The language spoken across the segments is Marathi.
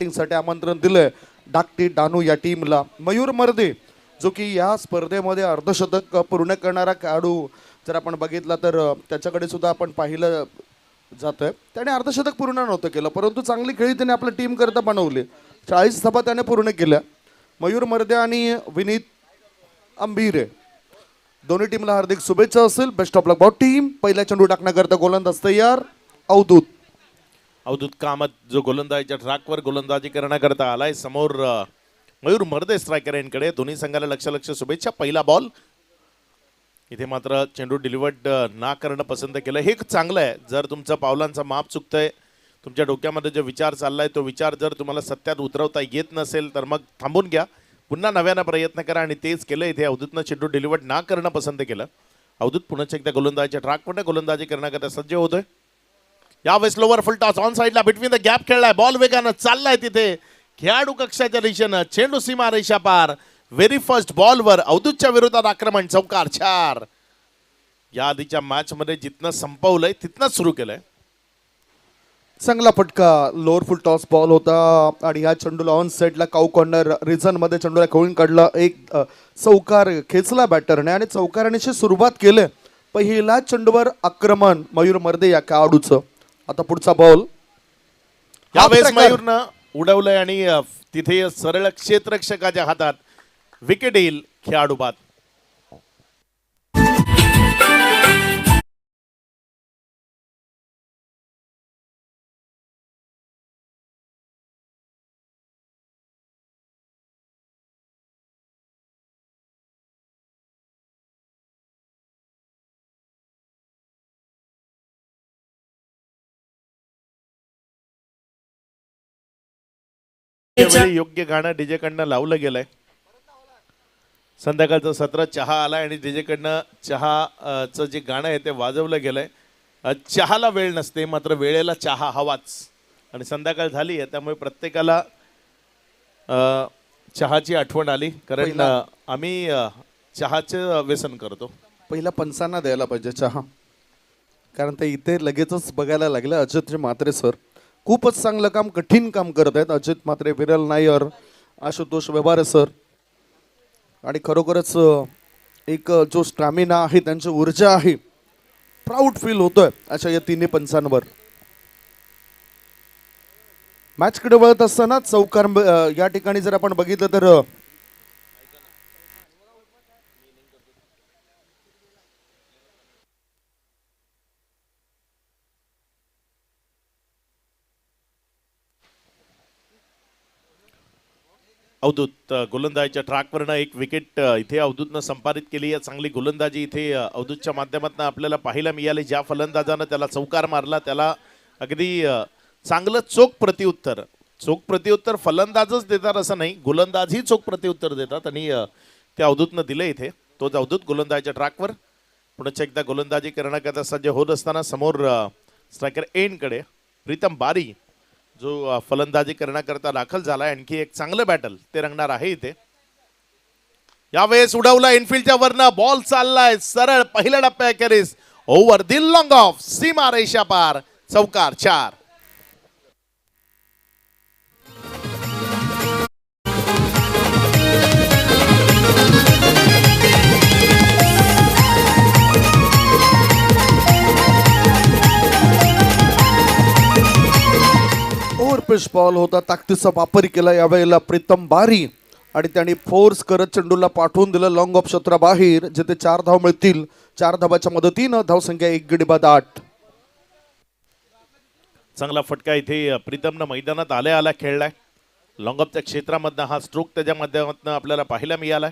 साठी आमंत्रण दिलंय धाकटी डानू या टीमला. मयूर मर्दे जो की या स्पर्धेमध्ये अर्धशतक पूर्ण करणारा खेळाडू जर आपण बघितला तर त्याच्याकडे सुद्धा आपण पाहिलं जातंय. त्याने अर्धशतक पूर्ण नव्हतं केलं परंतु चांगली खेळी त्याने आपल्या टीम करता बनवली. 40 धावा त्याने पूर्ण केल्या. मयूर मर्दे आणि विनीत अंबिरे दोन्ही टीमला हार्दिक शुभेच्छा असेल. Best of luck both team. पहिला चेंडू टाकण्याकरता गोलंदाज तयार. अवधूत कामत जो गोलंदाजीच्या ट्रॅकवर गोलंदाजी करण्याकरता आलाय. समोर मयूर मर्दे स्ट्रायकर यांकडे. दोन्ही संघाला लक्ष शुभेच्छा. पहिला बॉल इथे मात्र चेंडू डिलिव्हर्ड ना करणं पसंत केलं. हे चांगलं आहे. जर तुमचं पावलांचा माप चुकतंय, तुमच्या डोक्यामध्ये जो विचार चाललाय तो विचार जर तुम्हाला सत्यात उतरवता येत नसेल तर मग थांबून घ्या, पुन्हा नव्यानं प्रयत्न करा. आणि तेच केलं इथे. अवधूतनं चेंडू डिलिव्हर्ड ना करणं पसंत केलं. अवधूत पुन्हा एकदा गोलंदाजीच्या ट्रॅकवर गोलंदाजी करण्याकरता सज्ज होतोय. यावेळेस लोवर फुल टॉस ऑन साइडला बिटवीन द गॅप खेळलाय. बॉल वेगानं चाललाय तिथे खेळाडू कक्षाच्या दिशेनं. चेंडू सीमा रेषा पार. व्हेरी फर्स्ट बॉलवर अवधूतच्या विरोधात आक्रमण. चौकार 4. या आधीच्या मॅच मध्ये जिथनं संपवलंय तिथनंच सुरू केलंय. चांगला फटका. लोअर फुल टॉस बॉल होता आणि या चेंडूला ऑन साइडला काऊ कॉर्नर रिझन मध्ये चेंडूला खेळून काढला. एक चौकार खेचला बॅटरने आणि चौकाराने सुरुवात केली. पहिला चेंडूवर आक्रमण मयूर मर्दे या खेळाडूचं. आता पुढचा बॉल यावेळेस मयूरनं उडवलंय आणि तिथे सरळ क्षेत्ररक्षकाच्या हातात विकेट येईल. खेळाडू बाद. योग्य गाणं डीजे कडनं लावलं गेलंय. संध्याकाळचं सत्र चहा आलाय आणि डीजे कडनं चहाचं जे गाणं आहे ते वाजवलं गेलंय. चहाला वेळ नसते मात्र वेळेला चहा हवाच. आणि संध्याकाळ झाली आहे त्यामुळे प्रत्येकाला चहाची आठवण आली. कारण आम्ही चहाचं व्यसन करतो. पहिला पंचांना द्यायला पाहिजे चहा, कारण ते इथे लगेचच बघायला लागलं. अजित म्हात्रे सर खूपच चांगलं काम, कठीण काम करत आहेत. अजित म्हात्रे, विरल नायर, आशुतोष व्यवहारे सर. आणि खरोखरच एक जो स्टॅमिना आहे, त्यांची ऊर्जा आहे, प्राऊड फील होतोय अशा या तिन्ही पंचांवर. मॅचकडे वळत असताना चौकार या ठिकाणी जर आपण बघितलं तर अवधूत गोलंदाजीच्या ट्रॅकवरनं एक विकेट इथे अवधूतनं संपादित केली. या चांगली गोलंदाजी इथे अवधूतच्या माध्यमातून आपल्याला पाहायला मिळाली. ज्या फलंदाजानं त्याला चौकार मारला त्याला अगदी चांगलं चोख प्रत्युत्तर फलंदाजच देतात असं नाही, गोलंदाजही चोख प्रत्युत्तर देतात आणि ते अवधूतनं दिलं इथे. तोच अवधूत गोलंदाजीच्या ट्रॅकवर पुन्हा एकदा गोलंदाजी करण्याकरता सज्ज होत असताना समोर स्ट्रायकर एंडकडे प्रीतम बारी जो फलंदाजी करण्याकरता दाखल झालाय. आणखी एक चांगलं बॅटल ते रंगणार आहे इथे. यावेळेस उडवला इनफिल्डच्या वरनं. बॉल चाललाय सरळ पहिल्या टप्प्याखेरीस ओव्हर द लॉंग ऑफ. सीमा रेषा पार. चौकार 4. ओव्हरपिच बॉल होता. ताकदीचा वापर केला यावेळेला प्रीतम बारी आणि त्यांनी फोर्स करत चेंडूला पाठवून दिलं लॉंग ऑफ क्षेत्राबाहेर, जिथे 4 धाव मिळतील. 4 धावाच्या मदतीनं धावसंख्या 1 गडी बाद 8. चांगला फटका इथे प्रीतमनं मैदानात आल्या खेळलाय. लॉंग ऑफच्या क्षेत्रामधनं हा स्ट्रोक त्याच्या माध्यमातून आपल्याला पाहायला मिळालाय.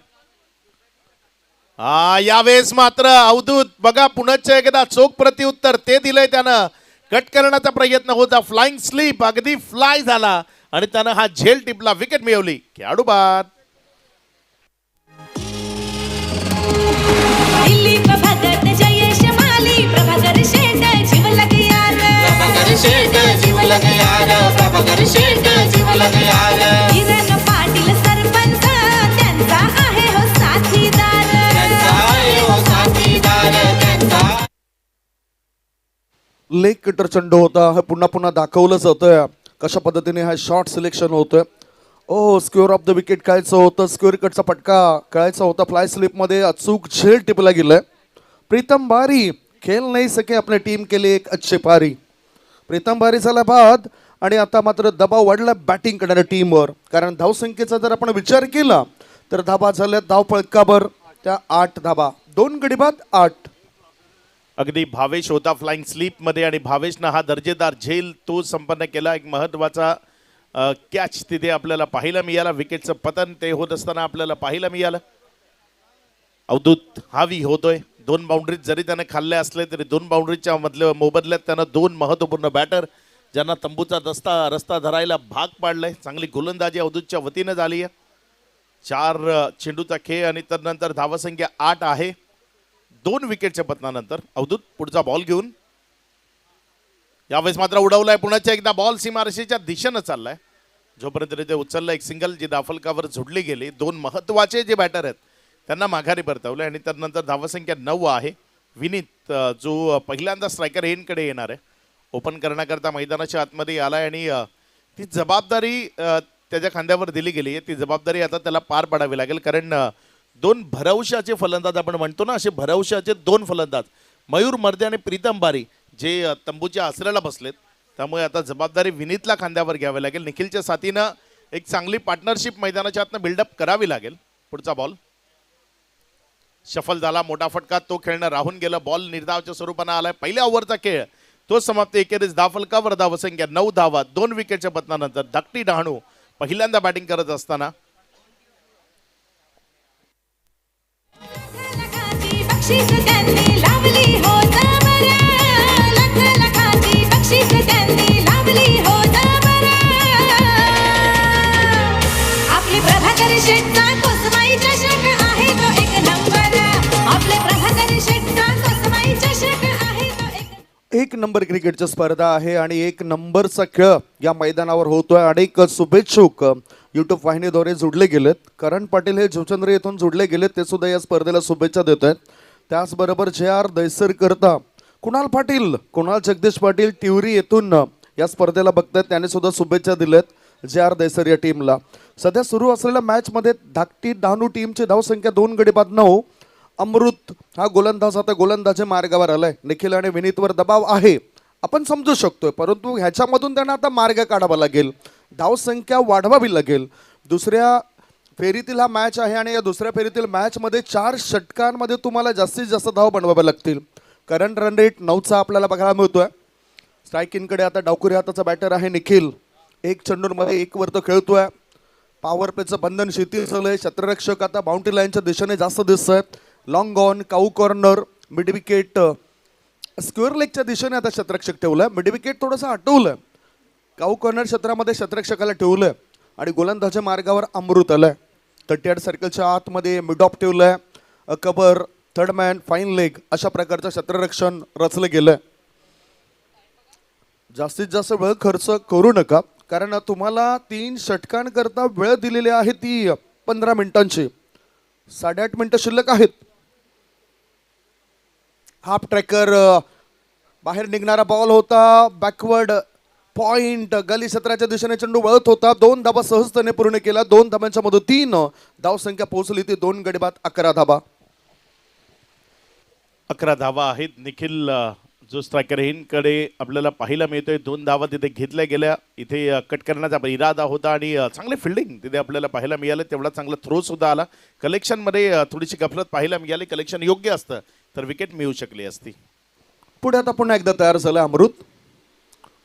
यावेळेस मात्र अवधूत बघा पुन्हा एकदा चोख प्रत्युत्तर ते दिलंय त्यानं. कट करण्याचा प्रयत्न होता. फ्लाइंग स्लीप अगदी फ्लाय झाला आणि त्यानं हा झेल टिपला. विकेट मिळवली. खेळाडू बाद. लेग कटर चेंडू होता. हे पुन्हा दाखवलं जातं कशा पद्धतीने हा शॉट सिलेक्शन होतोय. ओ स्क्वेअर ऑफ द विकेट खेळायचं होतं, स्क्वेअर कटचा पटका खेळायचा होता. फ्लाय स्लिपमध्ये अचूक झेल टिपला गेलाय. प्रीतम बारी खेळ नाही सके अपने टीम के लिए एक अच्छे पारी. प्रीतम बारी झाला बाद आणि आता मात्र दबाव वाढला बॅटिंग करणाऱ्या टीमवर. कारण धावसंख्येचा जर आपण विचार केला तर धाबा झाल्या धाव पळकावर त्या 8 धाबा, 2 गडी बाद 8. अगदी भावेश होता फ्लाइंग स्लीप मध्ये आणि भावेशनं हा दर्जेदार झेल तो संपन्न केला. एक महत्वाचा कॅच तिथे आपल्याला पाहायला मिळाला. विकेटचं पतन ते होत असताना आपल्याला पाहायला मिळालं. अवधूत हावी होतोय. 2 बाउंड्रीज जरी त्याने खाल्ले असले तरी 2 बाउंड्रीजच्या मोबदल्यात त्यानं 2 महत्वपूर्ण बॅटर ज्यांना तंबूचा रस्ता धरायला भाग पाडलाय. चांगली गोलंदाजी अवधूतच्या वतीनं झाली आहे. 4 चेंडूचा खेळ आणि त्यानंतर धावसंख्या 8 आहे. 2 विकेटच्या पतनानंतर अवधूत पुढचा बॉल घेऊन यावेळेस मात्र उडवलाय. पुण्याच्या एकदा बॉल सीमारेषेच्या दिशेनं चाललाय. जोपर्यंत ते उचललं एक सिंगल जी दाफलकावर झोडली गेली. 2 महत्वाचे जे बॅटर आहेत त्यांना माघारी परतवले आणि त्यानंतर धावसंख्या 9 आहे. विनीत जो पहिल्यांदा स्ट्रायकर एंडकडे येणार आहे ओपन करण्याकरता मैदानाच्या आतमध्ये आलाय आणि ती जबाबदारी त्याच्या खांद्यावर दिली गेली आहे. ती जबाबदारी आता त्याला पार पाडावी लागेल. कारण 2 भरवशाचे फलंदाज आपण म्हणतो ना, असे भरवशाचे 2 फलंदाज मयूर मर्दे आणि प्रीतम बारी जे तंबूच्या आसऱ्याला बसलेत. त्यामुळे आता जबाबदारी विनीतला खांद्यावर घ्यावी लागेल. निखिलच्या साथीनं एक चांगली पार्टनरशिप मैदानाच्या आतनं बिल्डअप करावी लागेल. पुढचा बॉल शफल झाला. मोठा फटका तो खेळणं राहून गेलं. बॉल निर्धावाच्या स्वरूपानं आलाय. पहिल्या ओव्हरचा खेळ तो समाप्त. एकेरीस दाफलकावर धावसंख्या 9 धावा. 2 विकेटच्या पतनानंतर धाकटी डहाणू पहिल्यांदा बॅटिंग करत असताना बक्षीस त्यांनी लावली होत बरं, लख लखाची बक्षीस त्यांनी लावली होत बरं. आपले प्रभाकर शेठचा कोसमाई चषक आहे तो 1 नंबर. आपले प्रभाकर शेठचा कोसमाई चषक आहे तो 1 नंबर क्रिकेटची स्पर्धा आहे आणि 1 नंबरचा खेळ या मैदानावर होतोय. अनेक शुभेच्छुक यूट्यूब वाहिनीद्वारे जोडले गेलेत. करण पाटील हे जुचंद्र येथून जोडले गेलेत, ते सुद्धा या स्पर्धेला शुभेच्छा देत आहेत. त्याचबरोबर JR दैसर करता कुणाल पाटील, कुणाल जगदीश पाटील टिवरी येथून या स्पर्धेला बघतात, त्याने सुद्धा शुभेच्छा दिल्यात JR दैसर या टीमला. सध्या सुरू असलेल्या मॅचमध्ये धाकटी डहाणू टीमची धावसंख्या 2 गडी बाद 9. अमृत हा गोलंदाज आता गोलंदाजी मार्गावर आलाय. निखिल आणि विनीतवर दबाव आहे आपण समजू शकतोय, परंतु ह्याच्यामधून त्यांना आता मार्ग काढावा लागेल. धावसंख्या वाढवावी लागेल. दुसऱ्या फेरीतील हा मॅच आहे आणि या दुसऱ्या फेरीतील मॅचमध्ये 4 षटकांमध्ये तुम्हाला जास्तीत जास्त धाव बनवाव्या लागतील. करंट रन रेट 9चा आपल्याला बघायला मिळतोय. स्ट्रायकिंगकडे आता डावखुरी हाताचा बॅटर आहे निखिल. 1 चेंडूमध्ये 1 वर तो खेळतोय. पॉवर प्लेचं बंधन शिथिल झालंय. क्षेत्ररक्षक आता बाउंड्री लाईनच्या दिशेने जास्त दिसत आहेत. Long on, cow corner, mid wicket, square लेगच्या दिशेने आता क्षेत्ररक्षक ठेवलंय. मिड विकेट थोडंसं हटवलंय. काऊ कॉर्नर क्षेत्रामध्ये क्षेत्ररक्षकाला ठेवलंय आणि गोलंदाजी मार्गावर अमृत आलाय. 38 सर्कलच्या आतमध्ये मिड ऑफ ठेवलंय. कबर, थर्ड मॅन, फाईन लेग अशा प्रकारचं क्षेत्ररक्षण रचलं गेलंय. जास्तीत जास्त वेळ खर्च करू नका, कारण तुम्हाला 3 षटकांकरता वेळ दिलेली आहे ती 15 मिनिटांची. 8.5 मिनिटं शिल्लक आहेत. हाफ ट्रॅकर बाहेर निघणारा बॉल होता. बॅकवर्ड पॉइंट गली क्षेत्राच्या दिशेने चेंडू वळत होता. 2 धाबा सहजतेने पूर्ण केला. 2 धाबांच्या मध्ये 3 धावसंख्या पोहोचली ती 2 गडी बाद 11 धाबा. 11 धावा आहेत. निखिल जो स्ट्रायकर कडे आपल्याला पाहायला मिळतोय. 2 धावा तिथे घेतल्या गेल्या. इथे कट करण्याचा इरादा होता आणि चांगले फिल्डिंग तिथे आपल्याला पाहायला मिळालं. तेवढा चांगला थ्रो सुद्धा आला. कलेक्शनमध्ये थोडीशी गफलत पाहायला मिळाली. कलेक्शन योग्य असतं तर विकेट मिळू शकली असती. पुढे आता पुन्हा एकदा तयार झालं अमृत.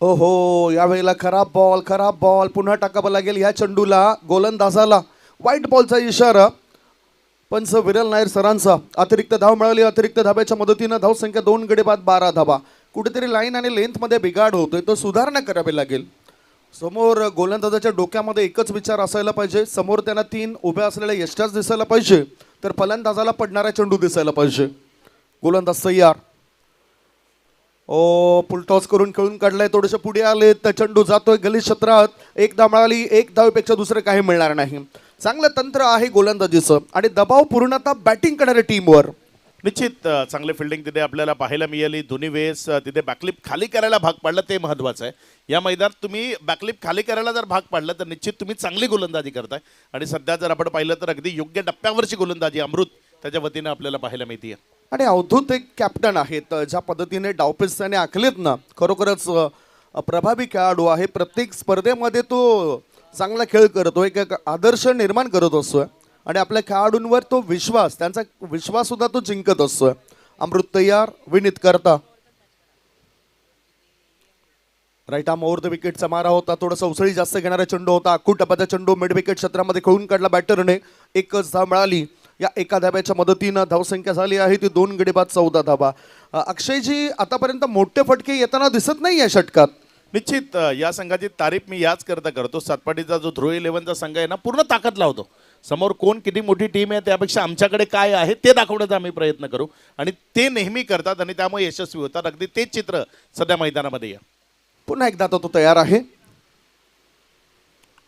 हो हो, यावेळेला खराब बॉल पुन्हा टाकावा लागेल. या चेंडूला गोलंदाजाला व्हाईट बॉलचा इशारा. पंच विरल नायर सरांचा. अतिरिक्त धाव मिळाली. अतिरिक्त धाब्याच्या मदतीनं धावसंख्या 2 गडी बाद 12 धाबा. कुठेतरी लाईन आणि लेंथमध्ये बिघाड होतोय, तो सुधारणा करावी लागेल. समोर गोलंदाजाच्या डोक्यामध्ये एकच विचार असायला पाहिजे. समोर त्यांना 3 उभ्या असलेल्या यष्ट्याच दिसायला पाहिजे, तर फलंदाजाला पडणारा चेंडू दिसायला पाहिजे. गोलंदाज तयार. ओ पुलटॉस करून खेळून काढलाय. थोडेसे पुढे आले तर चेंडू जातोय गली क्षेत्रात. 1 धाव मिळाली. 1 धावेपेक्षा दुसरं काही मिळणार नाही. चांगलं तंत्र आहे गोलंदाजीचं आणि दबाव पूर्णतः बॅटिंग करणाऱ्या टीमवर. निश्चित चांगले फिल्डिंग तिथे आपल्याला पाहायला मिळाली. दोन्ही वेळेस तिथे बॅकलिप खाली करायला भाग पाडलं ते महत्त्वाचं आहे. या मैदानात तुम्ही बॅकलिप खाली करायला जर भाग पाडलं तर निश्चित तुम्ही चांगली गोलंदाजी करताय आणि सध्या जर आपण पाहिलं तर अगदी योग्य टप्प्यावरची गोलंदाजी अमृत त्याच्या वतीनं आपल्याला पाहायला मिळते. आणि अवधूत एक कॅप्टन आहेत, ज्या पद्धतीने डावपेच त्याने आखलेत ना, खरोखरच प्रभावी खेळाडू आहे. प्रत्येक स्पर्धेमध्ये तो चांगला खेळ करतो, एक आदर्श निर्माण करत असतोय आणि आपल्या खेळाडूंवर तो विश्वास, त्यांचा विश्वास सुद्धा तो जिंकत असतोय. अमृत तयार, विनीत करता राईट आर्म ओव्हर द विकेटचा मारा होता. थोडासा उसळी जास्त घेणारा चेंडू होता. अख्खू टप्प्याचा चेंडू मिड विकेट क्षेत्रामध्ये खेळून काढला बॅटरने. एकच धाव मिळाली. या एका धाब्याच्या मदतीनं धावसंख्या झाली आहे ती 2 गडी बाद 14 धाबा. अक्षयजी, आतापर्यंत मोठे फटके येताना दिसत नाही या षटकात. निश्चित या संघाची तारीफ मी याच करता करतो. सातपाटीचा जो ध्रुव 11चा संघ आहे ना, पूर्ण ताकद लावतो. समोर कोण किती मोठी टीम आहे त्यापेक्षा आमच्याकडे काय आहे ते दाखवण्याचा आम्ही प्रयत्न करू आणि ते नेहमी करतात आणि त्यामुळे यशस्वी होतात. अगदी तेच चित्र सध्या मैदानामध्ये आहे. पुन्हा एकदा तो तयार आहे.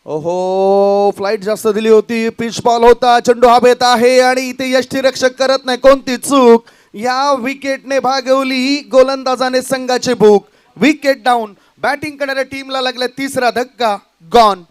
ओहो, फ्लाईट जास्त दिली होती. पिच बॉल होता. चेंडू हवेत आहे आणि इथे यष्टीरक्षक करत नाही कोणती चूक. या विकेटने भागवली गोलंदाजाने संघाचे भूक. Wicket down. बॅटिंग करणाऱ्या टीमला लागला तिसरा धक्का. गॉन.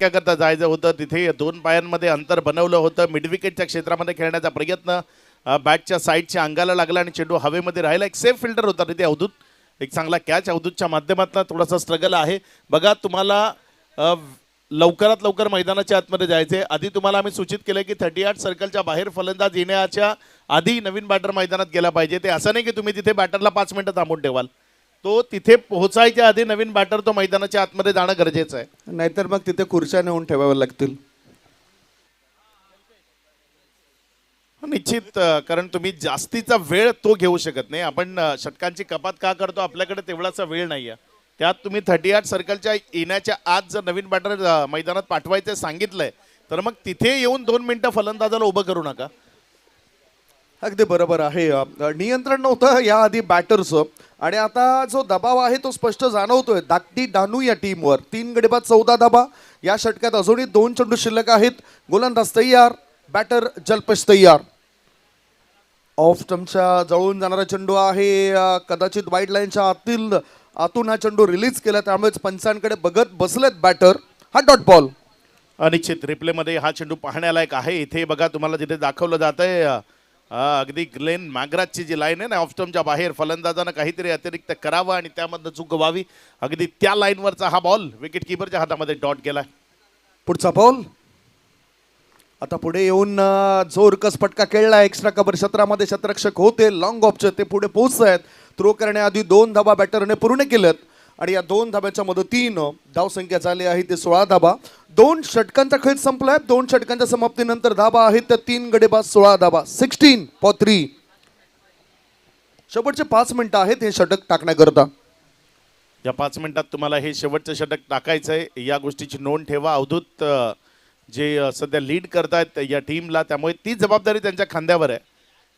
काय करता जायचं होतं तिथे 2 पायांमध्ये अंतर बनवलं होतं. मिड विकेटच्या क्षेत्रामध्ये खेळण्याचा प्रयत्न बॅटच्या साईडच्या अंगाला लागला आणि चेंडू हवेमध्ये राहिला. एक सेफ फिल्डर होता तिथे अवधूत. एक चांगला कॅच अवधूतच्या माध्यमातून. थोडासा स्ट्रगल आहे बघा. तुम्हाला लवकरात लवकर मैदानाच्या आतमध्ये जायचे. आधी तुम्हाला आम्ही सूचित केलं की 38 सर्कलच्या बाहेर फलंदाज येण्याच्या आधी नवीन बॅटर मैदानात गेला पाहिजे. ते असं नाही की तुम्ही तिथे बॅटरला 5 मिनिटं थांबून ठेवाल. तो तिथे पोहोचायच्या आधी नवीन बॅटर तो मैदानाच्या आतमध्ये जाणं गरजेचं आहे. नाहीतर मग तिथे खुर्च्या नेऊन ठेवाव्या लागतील. निश्चित कारण तुम्ही जास्तीचा वेळ तो घेऊ शकत नाही. आपण षटकांची कपात का करतो, आपल्याकडे तेवढासा वेळ नाही आहे. त्यात तुम्ही 38 सर्कलच्या येण्याच्या आत जर नवीन बॅटर मैदानात पाठवायचं सांगितलंय तर मग तिथे येऊन 2 मिनिटं फलंदाजाला उभं करू नका. अगदी बरोबर आहे. नियंत्रण नव्हतं या आधी बॅटरचं आणि आता जो दबाव आहे तो स्पष्ट जाणवतोय धाकटी डानू या टीमवर. 3 गडी बाद 14 धाबा. या षटकात अजूनही 2 चेंडू शिल्लक आहेत. गोलंदाज तयार, बॅटर जल्पेश तयार. ऑफ स्टंपच्या जवळून जाणारा चेंडू आहे. कदाचित वाईड लाईनच्या आतून हा चेंडू रिलीज केला, त्यामुळेच पंचांकडे बघत बसलेत बॅटर. हा डॉट बॉल. अनिश्चित रिप्लेमध्ये हा चेंडू पाहण्यालायक आहे. इथे बघा तुम्हाला जिथे दाखवलं जात आहे अगदी ग्लेन मॅग्रासची जी लाईन आहे ना, ऑफ स्टंपच्या बाहेर फलंदाजानं काहीतरी अतिरिक्त करावं आणि त्यामधनं चूक व्हावी. अगदी त्या लाईनवरचा हा बॉल विकेट किपरच्या हातामध्ये डॉट गेला. पुढचा बॉल. आता पुढे येऊन जोरकस फटका खेळला. एक्स्ट्रा कव्हर क्षेत्रामध्ये शतरक्षक होते. लॉंग ऑफचे ते पुढे पोहोचत आहेत. थ्रो करण्याआधी 2 धाबा बॅटरने पूर्ण केलेत आणि या 2 धाब्याच्या मदतीनं धावसंख्या झाली आहे ते 16 धाबा. 2 षटकांचा खेळ संपलाय. 2 षटकांच्या समाप्तीनंतर धाबा आहेत त्या 3 गडी बाद 16 धाबा. 16 फॉर 3. शेवटचे 5 मिनिटं आहेत हे षटक टाकण्याकरता. या 5 मिनिटात तुम्हाला हे शेवटचं षटक टाकायचं आहे. या गोष्टीची नोंद ठेवा. अवधूत जे सध्या लीड करतायत या टीमला, त्यामुळे ती जबाबदारी त्यांच्या खांद्यावर आहे.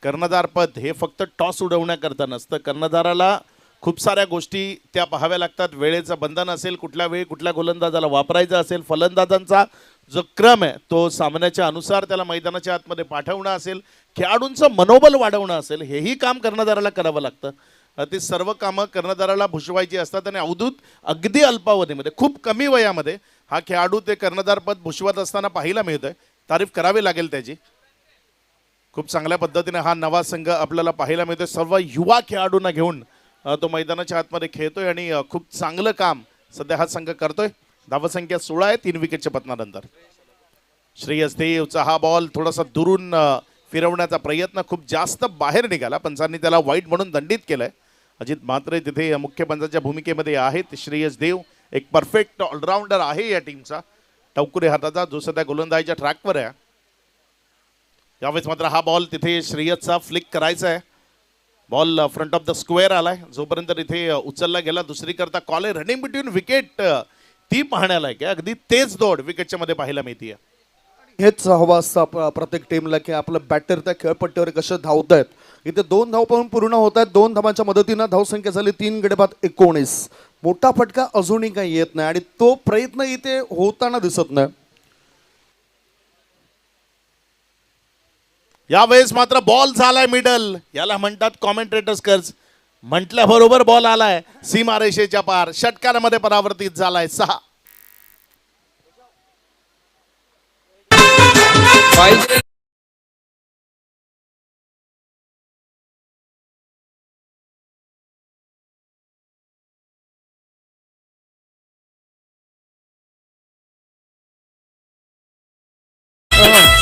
कर्णधारपद हे फक्त टॉस उडवण्याकरता नसतं. कर्णधाराला खूप साऱ्या गोष्टी त्या पाहाव्या लागतात. वेळेचं बंधन असेल, कुठल्या वेळी कुठल्या गोलंदाजाला वापरायचं असेल, फलंदाजांचा जो क्रम आहे तो सामन्याच्या अनुसार त्याला मैदानाच्या आतमध्ये पाठवणं असेल, खेळाडूंचं मनोबल वाढवणं असेल, हेही काम कर्णधाराला करावं लागतं. ते सर्व कामं कर्णधाराला भूषवायची असतात आणि अवधूत अगदी अल्पावधीमध्ये, खूप कमी वयामध्ये हा खेळाडू ते कर्णधारपद भूषवत असताना पाहायला मिळतोय. तारीफ करावी लागेल त्याची. खूप चांगल्या पद्धतीने हा नवा संघ आपल्याला पाहायला मिळतोय. सर्व युवा खेळाडूंना घेऊन तो मैदानाच्या आतमध्ये खेळतोय आणि खूप चांगलं काम सध्या हा संघ करतोय. धावसंख्या 16 आहे 3 विकेटच्या पतनानंतर. श्रेयस देवचा हा बॉल थोडासा दुरून फिरवण्याचा प्रयत्न खूप जास्त बाहेर निघाला. पंचांनी त्याला वाईट म्हणून दंडित केलंय. अजित म्हात्रे तिथे मुख्य पंचाच्या भूमिकेमध्ये आहेत. श्रेयस देव एक परफेक्ट ऑलराऊंडर आहे या टीमचा. टवकुरे हाताचा जो सध्या गोलंदाजीच्या ट्रॅकवर आहे. यावेळेस मात्र हा बॉल तिथे श्रेयसचा फ्लिक करायचा आहे. Ball front of the square आलाय. जोपर्यंत इथे उचलला गेला दुसरी करता कॉल आहे. रनिंग बिटवीन विकेट ती पाहण्याला आहे. अगदी तेच दौड विकेटच्या मध्ये पाहायला मिळते. हेच हवं असतं प्रत्येक टीमला की आपलं बॅटर त्या खेळपट्टीवर कसे धावत आहेत. इथे 2 धाव पण पूर्ण होत आहेत. 2 धावांच्या मदतीनं धावसंख्या झाली 3 गडी बाद 19. मोठा फटका अजूनही काही येत नाही आणि तो प्रयत्न इथे होताना दिसत नाही. यावेळेस मात्र बॉल झालाय मिडल, याला म्हणतात कॉमेंट्रेटर्स कर्ज. म्हटल्याबरोबर बॉल आलाय सीमारेषेच्या पार, षटकारामध्ये परावर्तित झालाय 6.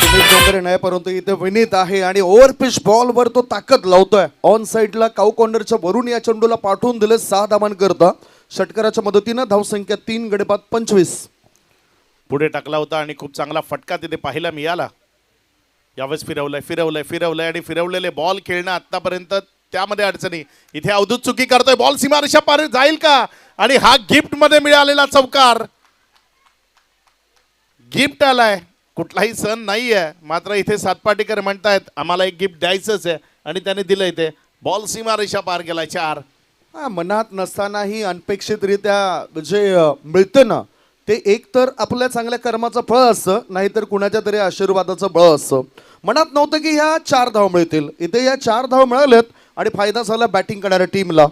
सुमित डोंगरे नाही, परंतु इथे विनीत आहे आणि ओव्हर पिच बॉलवर तो ताकद लावतोय. ऑन साईडला काऊ कॉर्नरच्या वरून या चेंडूला पाठवून दिले 6 धावांकरता. षटकाराच्या मदतीनं धावसंख्या 3 गडी बाद 25. पुढे टाकला होता आणि खूप चांगला फटका तिथे पाहायला मिळाला. यावेळेस फिरवलंय आणि फिरवलेले बॉल खेळणं आतापर्यंत त्यामध्ये अडचणी. इथे अवधूत चुकी करतोय, बॉल सीमारेषा पार जाईल का? आणि हा गिफ्ट मध्ये मिळालेला चौकार, गिफ्ट आलाय. कुठलाही सण नाहीये, मात्र इथे सातपाटीकर म्हणतायत आम्हाला एक गिफ्ट द्यायचंच आहे आणि त्याने दिलं. इथे बॉल सीमारेषा पार गेलाय 4. मनात नसतानाही अनपेक्षितरित्या जे मिळतं ना, ते एक तर आपल्या चांगल्या कर्माचं फळ असतं, नाहीतर कुणाच्या तरी आशीर्वादाचं बळ असतं. मनात नव्हतं की ह्या 4 धाव मिळतील. इथे या 4 धाव मिळाल्यात आणि फायदा झाला बॅटिंग करणाऱ्या टीमला.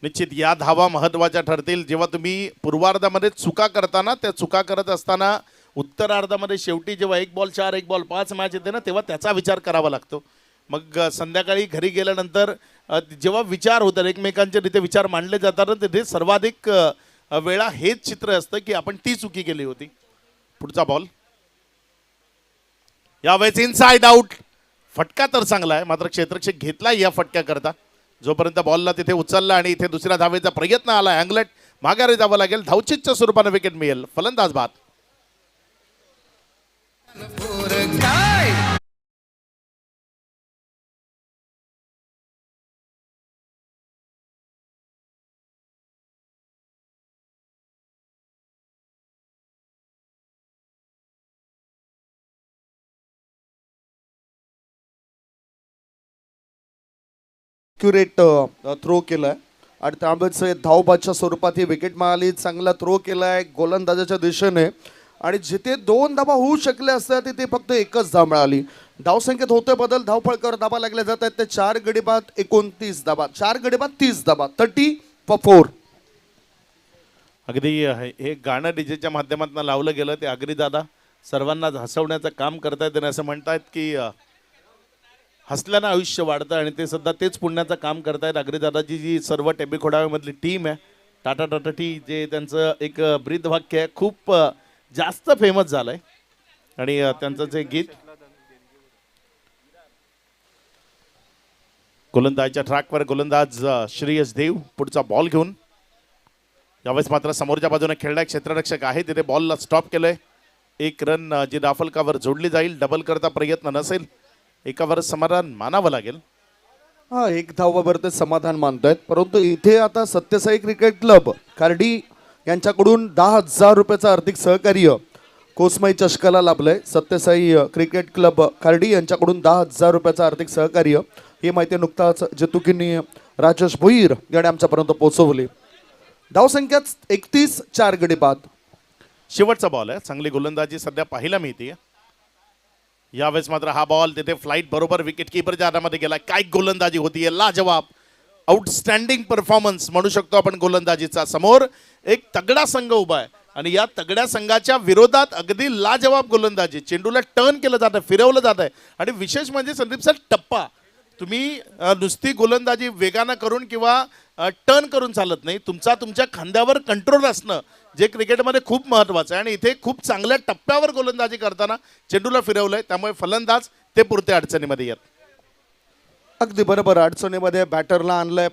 निश्चित या धावा महत्वाच्या ठरतील. जेव्हा तुम्ही पूर्वार्धामध्ये चुका करताना, त्या चुका करत असताना उत्तरार्धामध्ये शेवटी जेव्हा 1 बॉल 4 1 बॉल 5 मॅच येते ना, तेव्हा त्याचा विचार करावा लागतो. मग संध्याकाळी घरी गेल्यानंतर जेव्हा विचार होतात, एकमेकांचे तिथे विचार मांडले जातात, तिथे सर्वाधिक वेळा हेच चित्र असतं की आपण ती चुकी केली होती. पुढचा बॉल यावेळेस इनसाइड आउट. फटका तर चांगला आहे, मात्र क्षेत्ररक्षक घेतलाय या फटक्याकरता. जोपर्यंत बॉलला तिथे उचलला आणि इथे दुसऱ्या धावेचा प्रयत्न आला, अँगलेट माघारी जावं लागेल. धावचीतच्या स्वरूपाने विकेट मिळेल. फलंदाज बाद. एक्युरेट थ्रो केलाय आणि त्यामुळे धावबादच्या स्वरूपात ही विकेट मिळाली. चांगला थ्रो केलाय गोलंदाजाच्या दिशेने आणि जिथे 2 धावा होऊ शकल्या असत्या तिथे फक्त 1च धाव मिळाली. धावसंख्येत होते बदल. धावफळकावर धावा लागल्या जात आहेत. ते 4 गडी बाद 29 धावा, 4 गडी बाद 30 धावा, 30 for 4. अगदी हे गाणं डीजेच्या माध्यमातून लावलं गेलं ते अगदी दादा सर्वांना हसवण्याचं काम करतायत आणि असं म्हणतायत की हसल्यानं आयुष्य वाढतं आणि ते सध्या तेच पुण्याचं काम करतायत. अगदी दादाची जी सर्व टेबी खोडाव्यामधली टीम आहे, टाटा टाटा टी, जे त्यांचं एक ब्रीद वाक्य आहे, खूप जास्त फेमस झालंय. आणि त्यांचं जे गीत गोलंदाजच्या ट्रॅकवर गोलंदाज श्रेयस देव पुढचा बॉल घेऊन. यावेळेस मात्र समोरच्या बाजूने खेळणारे क्षेत्ररक्षक आहे, तिथे बॉलला स्टॉप केलंय. 1 रन जी दाफलकावर जोडली जाईल. डबल करता प्रयत्न नसेल, एकावर समाधान मानावं लागेल. 1 धावावर ते समाधान मानतायत. परंतु इथे आता सत्यसाई क्रिकेट क्लब कार्डी यांच्याकडून 10,000 रुपयाचं आर्थिक सहकार्य कोसमाई चषकाला लाभलंय. सत्यसाई क्रिकेट क्लब कार्डी यांच्याकडून 10,000 रुपयाचं आर्थिक सहकार्य. ही माहिती नुकताच जेतुकींनी राजेश भोईर याने आमच्यापर्यंत पोहोचवली. धावसंख्या 31, 4 गडी बाद. शेवटचा बॉल आहे. चांगली गोलंदाजी सध्या पाहायला मिळते. यावेळेस मात्र हा बॉल तिथे फ्लाईट बरोबर विकेट कीपरच्या हातामध्ये गेला. काय गोलंदाजी होतीये, लाजवाब, आउटस्टँडिंग परफॉर्मन्स म्हणू शकतो आपण गोलंदाजीचा. समोर एक तगडा संघ उभा आहे आणि या तगड्या संघाच्या विरोधात अगदी लाजवाब गोलंदाजी. चेंडूला टर्न केलं जातं, फिरवलं जात आहे आणि विशेष म्हणजे संदीप सर टप्पा. तुम्ही नुसती गोलंदाजी वेगानं करून किंवा टर्न करून चालत नाही. तुमच्या खांद्यावर कंट्रोल असणं जे क्रिकेटमध्ये खूप महत्त्वाचं आहे आणि इथे खूप चांगल्या टप्प्यावर गोलंदाजी करताना चेंडूला फिरवलंय, त्यामुळे फलंदाज ते पुरते अडचणीमध्ये येत. अगदी बरोबर. अडचणीमध्ये बॅटरला आणलंय.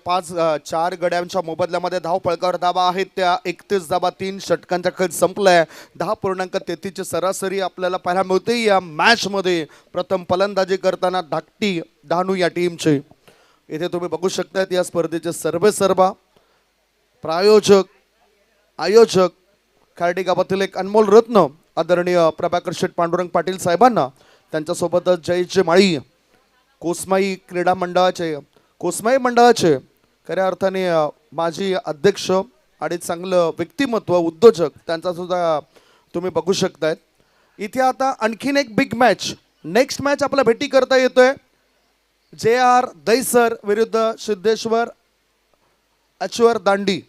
4 गड्यांच्या मोबदल्यामध्ये धावफळकावर धावा आहेत त्या 31 धावा. 3 षटकांच्या खेळ संपलाय. 10.33 सरासरी आपल्याला पाहायला मिळते या मॅचमध्ये. प्रथम फलंदाजी करताना धाकटी डहाणू या टीमचे. इथे तुम्ही बघू शकतात या स्पर्धेचे सर्वेसर्वा प्रायोजक, आयोजक, खार्डी गावातील एक अनमोल रत्न आदरणीय प्रभाकर शेठ पांडुरंग पाटील साहेबांना, त्यांच्यासोबतच जयचे माळी कोसमाई क्रीडा मंडळाचे कोसमाई मंडळाचे खऱ्या अर्थाने माजी अध्यक्ष आणि चांगलं व्यक्तिमत्व उद्योजक त्यांचा सुद्धा तुम्ही बघू शकतायत. इथे आता आणखीन एक बिग मॅच, नेक्स्ट मॅच आपल्या भेटी करता येतोय. JR दैसर विरुद्ध सिद्धेश्वर अचवर दांडी.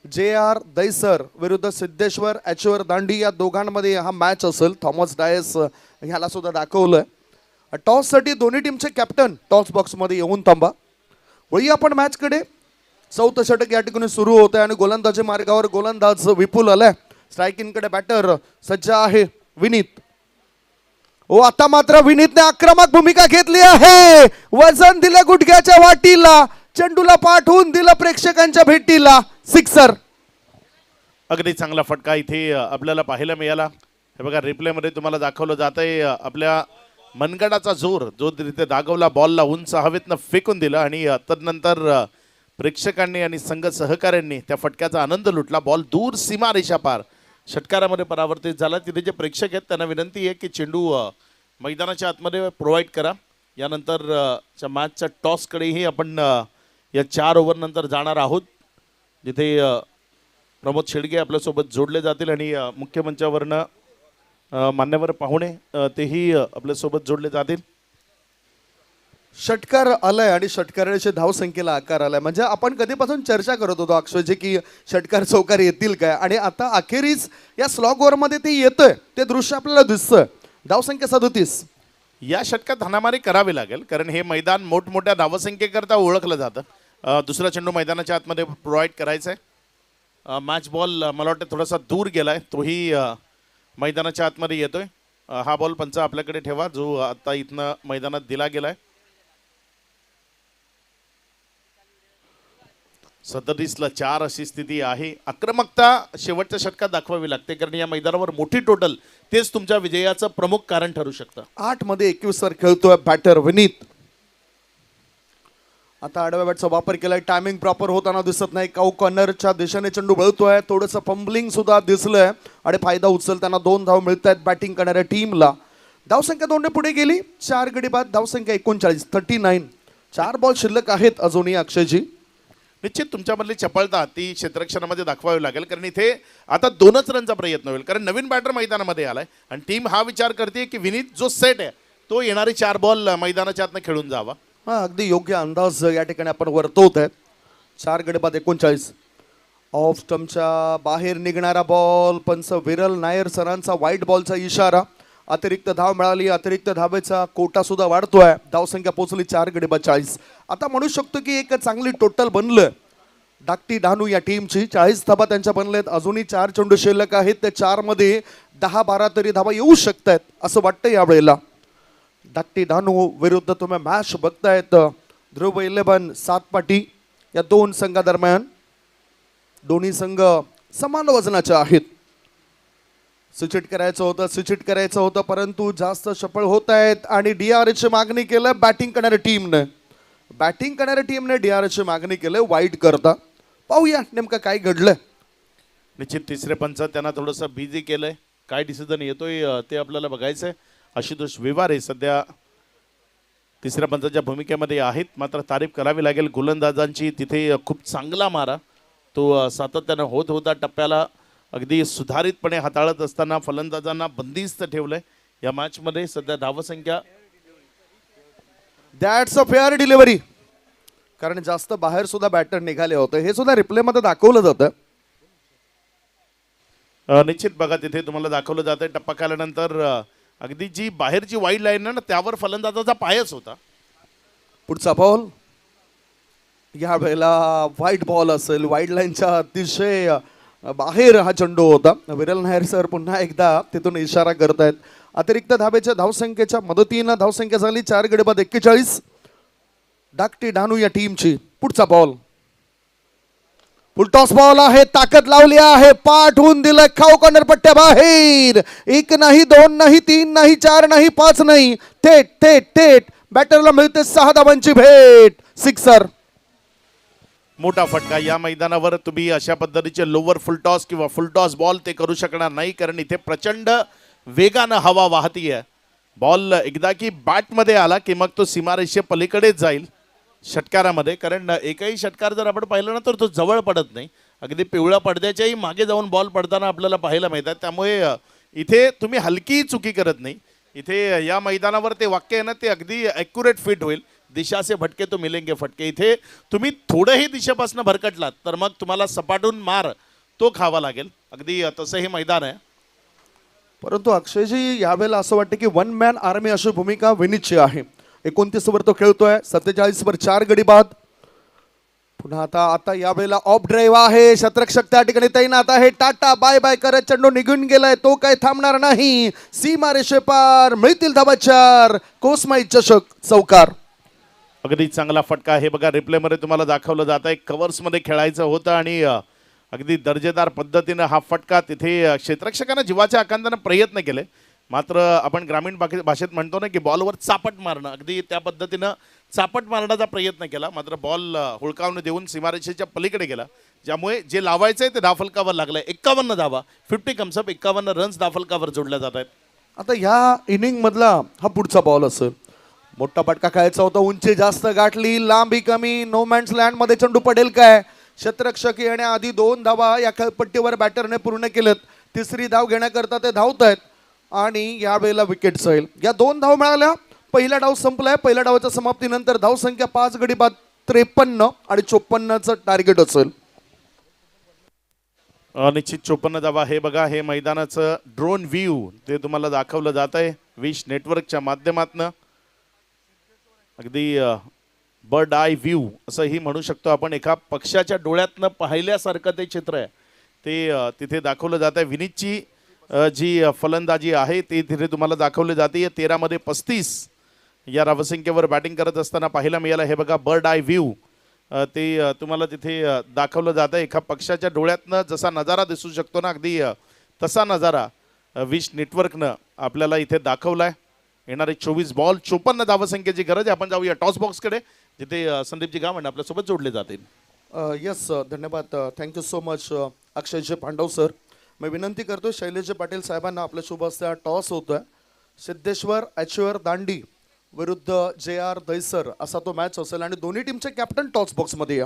JR दैसर विरुद्ध सिद्धेश्वर अचवर दांडी या दोघांमध्ये हा मॅच असेल. थॉमस डायस ह्याला सुद्धा दाखवलंय. टॉससाठी दोन्ही टीमचे कॅप्टन टॉस बॉक्समध्ये येऊन थांबा. वळूया आपण मॅचकडे. चौथं षटक या ठिकाणी सुरू होतं आणि गोलंदाजी मार्गावर गोलंदाज विपुल आलाय. स्ट्रायकिंगकडे बॅटर सज्ज आहे विनीत. आता मात्र विनीतने आक्रमक भूमिका घेतली आहे. वजन दिलं गुडघ्याच्या वाटीला, चेंडूला पाठवून दिलं प्रेक्षकांच्या भेटीला. सिक्सर. अगदी चांगला फटका इथे आपल्याला पाहायला मिळाला. हे बघा रिप्लेमध्ये तुम्हाला दाखवलं जात आहे आपल्या मनगडाचा जोर जो तिथे दागवला, बॉलला उंच हवेतनं फेकून दिलं आणि तदनंतर प्रेक्षकांनी आणि संघ सहकाऱ्यांनी त्या फटक्याचा आनंद लुटला. बॉल दूर सीमारेषा पार षटकारामध्ये परावर्तित झाला. तिथे जे प्रेक्षक आहेत त्यांना विनंती आहे की चेंडू मैदानाच्या आतमध्ये प्रोव्हाइड करा. यानंतर मॅचच्या टॉसकडेही आपण या 4 ओव्हरनंतर जाणार आहोत, जिथे प्रमोद शेडगे आपल्यासोबत जोडले जातील आणि मुख्य मंचावरनं मान्यवर पाहुणे तेही आपल्यासोबत जोडले जातील. षटकार आलाय आणि षटकाराच्या धावसंख्येला आकार आलाय. म्हणजे आपण कधीपासून चर्चा करत होतो अक्षयजी की षटकार चौकार येतील काय, आणि आता अखेरीस या स्लॉग ओव्हरमध्ये ते येतंय. ते दृश्य आपल्याला दिसतंय. धावसंख्या 37. या षटकात हाणामारी करावी लागेल, कारण हे मैदान मोठमोठ्या धावसंख्येकरता ओळखलं जातं. दुसरा चेंडू मैदानाच्या आतमध्ये प्रोव्हाइड करायचा आहे. मॅच बॉल मला वाटतं थोडासा दूर गेलाय, तोही मैदानाच्या आतमध्ये येतोय. हा बॉल पंच आपल्याकडे ठेवा, जो आता इथनं मैदानात दिला गेलाय. 37ला 4 अशी स्थिती आहे. आक्रमकता शेवटच्या षटकात दाखवावी लागते, कारण या मैदानावर मोठी टोटल तेच तुमच्या विजयाचं प्रमुख कारण ठरू शकतं. 8 मध्ये 21 वर खेळतोय बॅटर विनीत. आता आडव्या बॅटचा वापर केलाय. टायमिंग प्रॉपर होताना दिसत नाही. काऊ कॉर्नरच्या दिशेने चेंडू वळतोय. थोडंसं फंबलिंग सुद्धा दिसलंय आणि फायदा उचलताना 2 धाव मिळत आहेत बॅटिंग करणाऱ्या टीमला. धावसंख्या 2 ने पुढे गेली. 4 गडी बाद. धावसंख्या 39, 39. 4 बॉल शिल्लक आहेत अजूनही अक्षयजी. निश्चित तुमच्यामधली चपळता ती क्षेत्ररक्षणामध्ये दाखवावी लागेल, कारण इथे आता 2च रनचा प्रयत्न होईल, कारण नवीन बॅटर मैदानामध्ये आलाय आणि टीम हा विचार करते की विनीत जो सेट आहे तो येणारे 4 बॉल मैदानाच्या आतनं खेळून जावा. हा, अगदी योग्य अंदाज या ठिकाणी आपण वर्तवत आहे. 4 गडी बाद 39. ऑफ स्टंपच्या बाहेर निघणारा बॉल. पंच विरल नायर सरांचा व्हाईट बॉलचा इशारा. अतिरिक्त धाव मिळाली. अतिरिक्त धावेचा कोटा सुद्धा वाढतोय. धावसंख्या पोहोचली 4 गडी बाद 40. आता म्हणू शकतो की एक चांगली टोटल बनलं धाकटी डहाणू या टीमची. 40 धाबा त्यांच्या बनलेत. अजूनही 4 चेंडू शिल्लक आहेत. त्या 4 मध्ये 10-12 तरी धाबा येऊ शकतात असं वाटतं यावेळेला. धाकटी डहाणू विरुद्ध तुम्ही मॅच बघतायत. ध्रुव 11 सातपाटी या 2 संघादरम्यान. दोन्ही संघ समान वजनाचे आहेत. सुचिट करायचं होतं परंतु जास्त सफळ होत आहेत आणि DRची मागणी केलं बॅटिंग करणाऱ्या टीमने. DRची मागणी केलं वाईट करता. पाहूया नेमकं काय घडलं. निश्चित तिसरे पंच त्यांना थोडंसं बिझी केलंय. काय डिसिजन येतोय ते आपल्याला बघायचंय. आशुतोष विवारे सध्या तिसऱ्या पंचाच्या भूमिकेमध्ये आहेत. मात्र तारीफ करावी लागेल गोलंदाजांची. तिथे खूप चांगला मारा तो सातत्यानं होत होता. टप्प्याला अगदी सुधारितपणे हाताळत असताना फलंदाजांना बंदिस्त ठेवलंय. या मॅचमध्ये सध्या धावसंख्या दॅट्स अ फेअर डिलिव्हरी, कारण जास्त बाहेर सुद्धा बॅटर निघाले होते. हे सुद्धा रिप्लेमध्ये दाखवलं जातं. निश्चित बघा तिथे तुम्हाला दाखवलं जातंय टप्पा खाल्यानंतर अगदी जी बाहेरची वाईड लाईन आहे ना त्यावर फलंदाजाचा पायच होता. पुढचा बॉल या वेळेला व्हाईट बॉल असेल. वाईड लाईनच्या अतिशय बाहेर हा चेंडू होता. विरल नायर सर पुन्हा एकदा तिथून इशारा करतायत. अतिरिक्त धावेच्या धावसंख्येच्या मदतीनं धावसंख्या झाली 4 गडी बाद 41 धाकटी डहाणू या टीमची. पुढचा बॉल फुल टॉस बॉल आहे. ताकद लावली आहे. पाठवून दिलं खाऊ कॉर्नर पट्ट्या बाहेर. 1 नाही 2 नाही 3 नाही 4 नाही 5 नाही. थेट थेट थेट बॅटरला मिळते 6 धावांची भेट. सिक्सर. मोठा फटका. या मैदानावर तुम्ही अशा पद्धतीचे लोअर फुल टॉस किंवा फुल टॉस बॉल ते करू शकणार नाही, कारण इथे प्रचंड वेगानं हवा वाहतीये. बॉल एकदा की बॅटमध्ये आला की मग तो सीमारेषे पलीकडेच जाईल षटकारामध्ये, कारण एकही षटकार जर आपण पाहिलं ना तर तो जवळ पडत नाही. अगदी पिवळ्या पडद्याच्याही मागे जाऊन बॉल पडताना आपल्याला पाहायला मिळतात. त्यामुळे इथे तुम्ही हलकीही चुकी करत नाही. इथे या मैदानावर ते वाक्य आहे ना ते अगदी ॲक्युरेट फिट होईल. दिशा से भटके तो मिलेंगे फटके. इथे तुम्ही थोडंही दिशेपासून भरकटलात तर मग तुम्हाला सपाटून मार तो खावा लागेल. अगदी तसं हे मैदान आहे. परंतु अक्षयजी यावेळेला असं वाटतं की वन मॅन आर्मी अशी भूमिका विनीतची आहे. 29 वर तो खेळतोय, 47 वर 4 गडी बाद. पुन्हा आता यावेळेला ऑफ ड्राईव्ह आहे, शतरक्षक त्या ठिकाणी तैनात आहे. टाटा बाय बाय करत चेंडू निघून गेलाय, तो काय थांबणार नाही. सीमारेषे पार, मिळतील धावा 4. कोसमाई चषक चौकार. अगदी चांगला फटका. हे बघा रिप्लेमध्ये तुम्हाला दाखवलं जात आहे. कव्हर्समध्ये खेळायचं होतं आणि अगदी दर्जेदार पद्धतीनं हा फटका तिथे क्षेत्ररक्षकानं जीवाच्या आकांतानं प्रयत्न केले. मात्र आपण ग्रामीण भाषेत म्हणतो ना की बॉलवर चापट मारणं, अगदी त्या पद्धतीनं चापट मारण्याचा प्रयत्न केला. मात्र बॉल हुळकावून देऊन सीमारेषेच्या पलीकडे गेला, ज्यामुळे जे लावायचं आहे ते धाफलकावर लागलंय. 51 धावा, 50 कम्सअप, 51 रन्स धाफलकावर जोडल्या जात आहेत. आता या इनिंग मधला हा पुढचा बॉल असेल. मोठा फटका खेळायचा होता, उंची जास्त गाठली, लांबी कमी, नो मॅन्स लँड मध्ये चेंडू पडेल काय. क्षेत्ररक्षक येण्याआधी 2 धावा या खेळपट्टीवर बॅटरने पूर्ण केलेत. तिसरी धाव घेण्याकरता ते धावत आहेत आणि यावेळेला विकेट जाईल. या 2 धाव मिळाल्या, पहिला डाव संपलाय. पहिल्या डावाच्या समाप्तीनंतर धाव संख्या 5 गडी बाद 53 आणि 54चं टार्गेट असेल. निश्चित 54 धावा. हे बघा हे मैदानाचं ड्रोन व्ह्यू ते तुम्हाला दाखवलं जात आहे विश नेटवर्कच्या माध्यमातून. अगदी बर्ड आय व्ह्यू असंही म्हणू शकतो आपण. एका पक्षाच्या डोळ्यातनं पाहिल्यासारखं ते चित्र आहे ते तिथे दाखवलं जात आहे. विनीतची जी फलंदाजी आहे ती तिथे तुम्हाला दाखवली जाते. 13 मध्ये 35 या धावसंख्येवर बॅटिंग करत असताना पाहायला मिळालं. हे बघा बर्ड आय व्ह्यू ते तुम्हाला तिथे दाखवलं जातं. एका पक्षाच्या डोळ्यातनं जसा नजारा दिसू शकतो ना, अगदी तसा नजारा विश नेटवर्कनं आपल्याला इथे दाखवलाय. येणारे 24 बॉल 54 धावसंख्येची गरज आहे. आपण जाऊया टॉस बॉक्सकडे, जिथे संदीपजी गावंडे आपल्यासोबत जोडले जातील. यस धन्यवाद. Thank you so much Akshayji Pandav sir. मी विनंती करतो शैलेशजी पाटील साहेबांना आपल्या शुभ हस्ते टॉस होतोय. सिद्धेश्वर एचवर दांडी विरुद्ध JR दैसर असा तो मॅच असेल आणि दोन्ही टीमचे कॅप्टन टॉस बॉक्समध्ये या.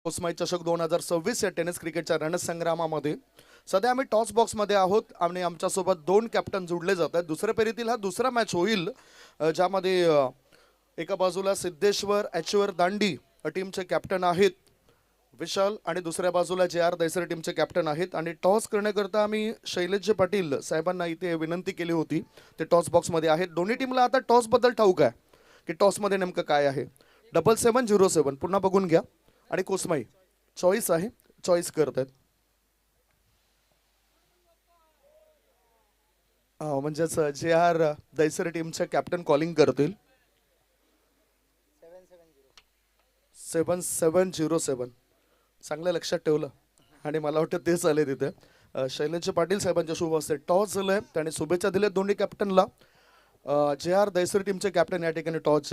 कोसमाई चषक 2026 या टेनिस क्रिकेटच्या रणसंग्रामामध्ये सध्या आम्ही टॉस बॉक्समध्ये आहोत आणि आमच्यासोबत 2 कॅप्टन जोडले जात आहेत. दुसऱ्या फेरीतील हा दुसरा मॅच होईल, ज्यामध्ये एका बाजूला सिद्धेश्वर एचवर दांडी टीमचे कॅप्टन आहेत विशाल आणि दुसऱ्या बाजूला JR दैसर टीमचे कॅप्टन आहेत. आणि टॉस करण्याकरता आम्ही शैलेशजी पाटील साहेबांना इथे विनंती केली होती. ते टॉस बॉक्समध्ये आहेत. दोन्ही टीमला आता टॉसबद्दल ठाऊक आहे की टॉसमध्ये नेमकं काय आहे. 7707 पुन्हा बघून घ्या. आणि कोसमाई चॉईस आहे, चॉईस करत आहेत. म्हणजेच JR दैसर टीमचे कॅप्टन कॉलिंग करतील. 7707 चांगलं लक्षात ठेवलं आणि मला वाटतं तेच आले तिथे. शैलेशजी पाटील साहेबांच्या शुभ हस्ते टॉस झालंय, त्याने शुभेच्छा दिल्या दोन्ही कॅप्टनला. JR दैसर टीमचे कॅप्टन या ठिकाणी टॉस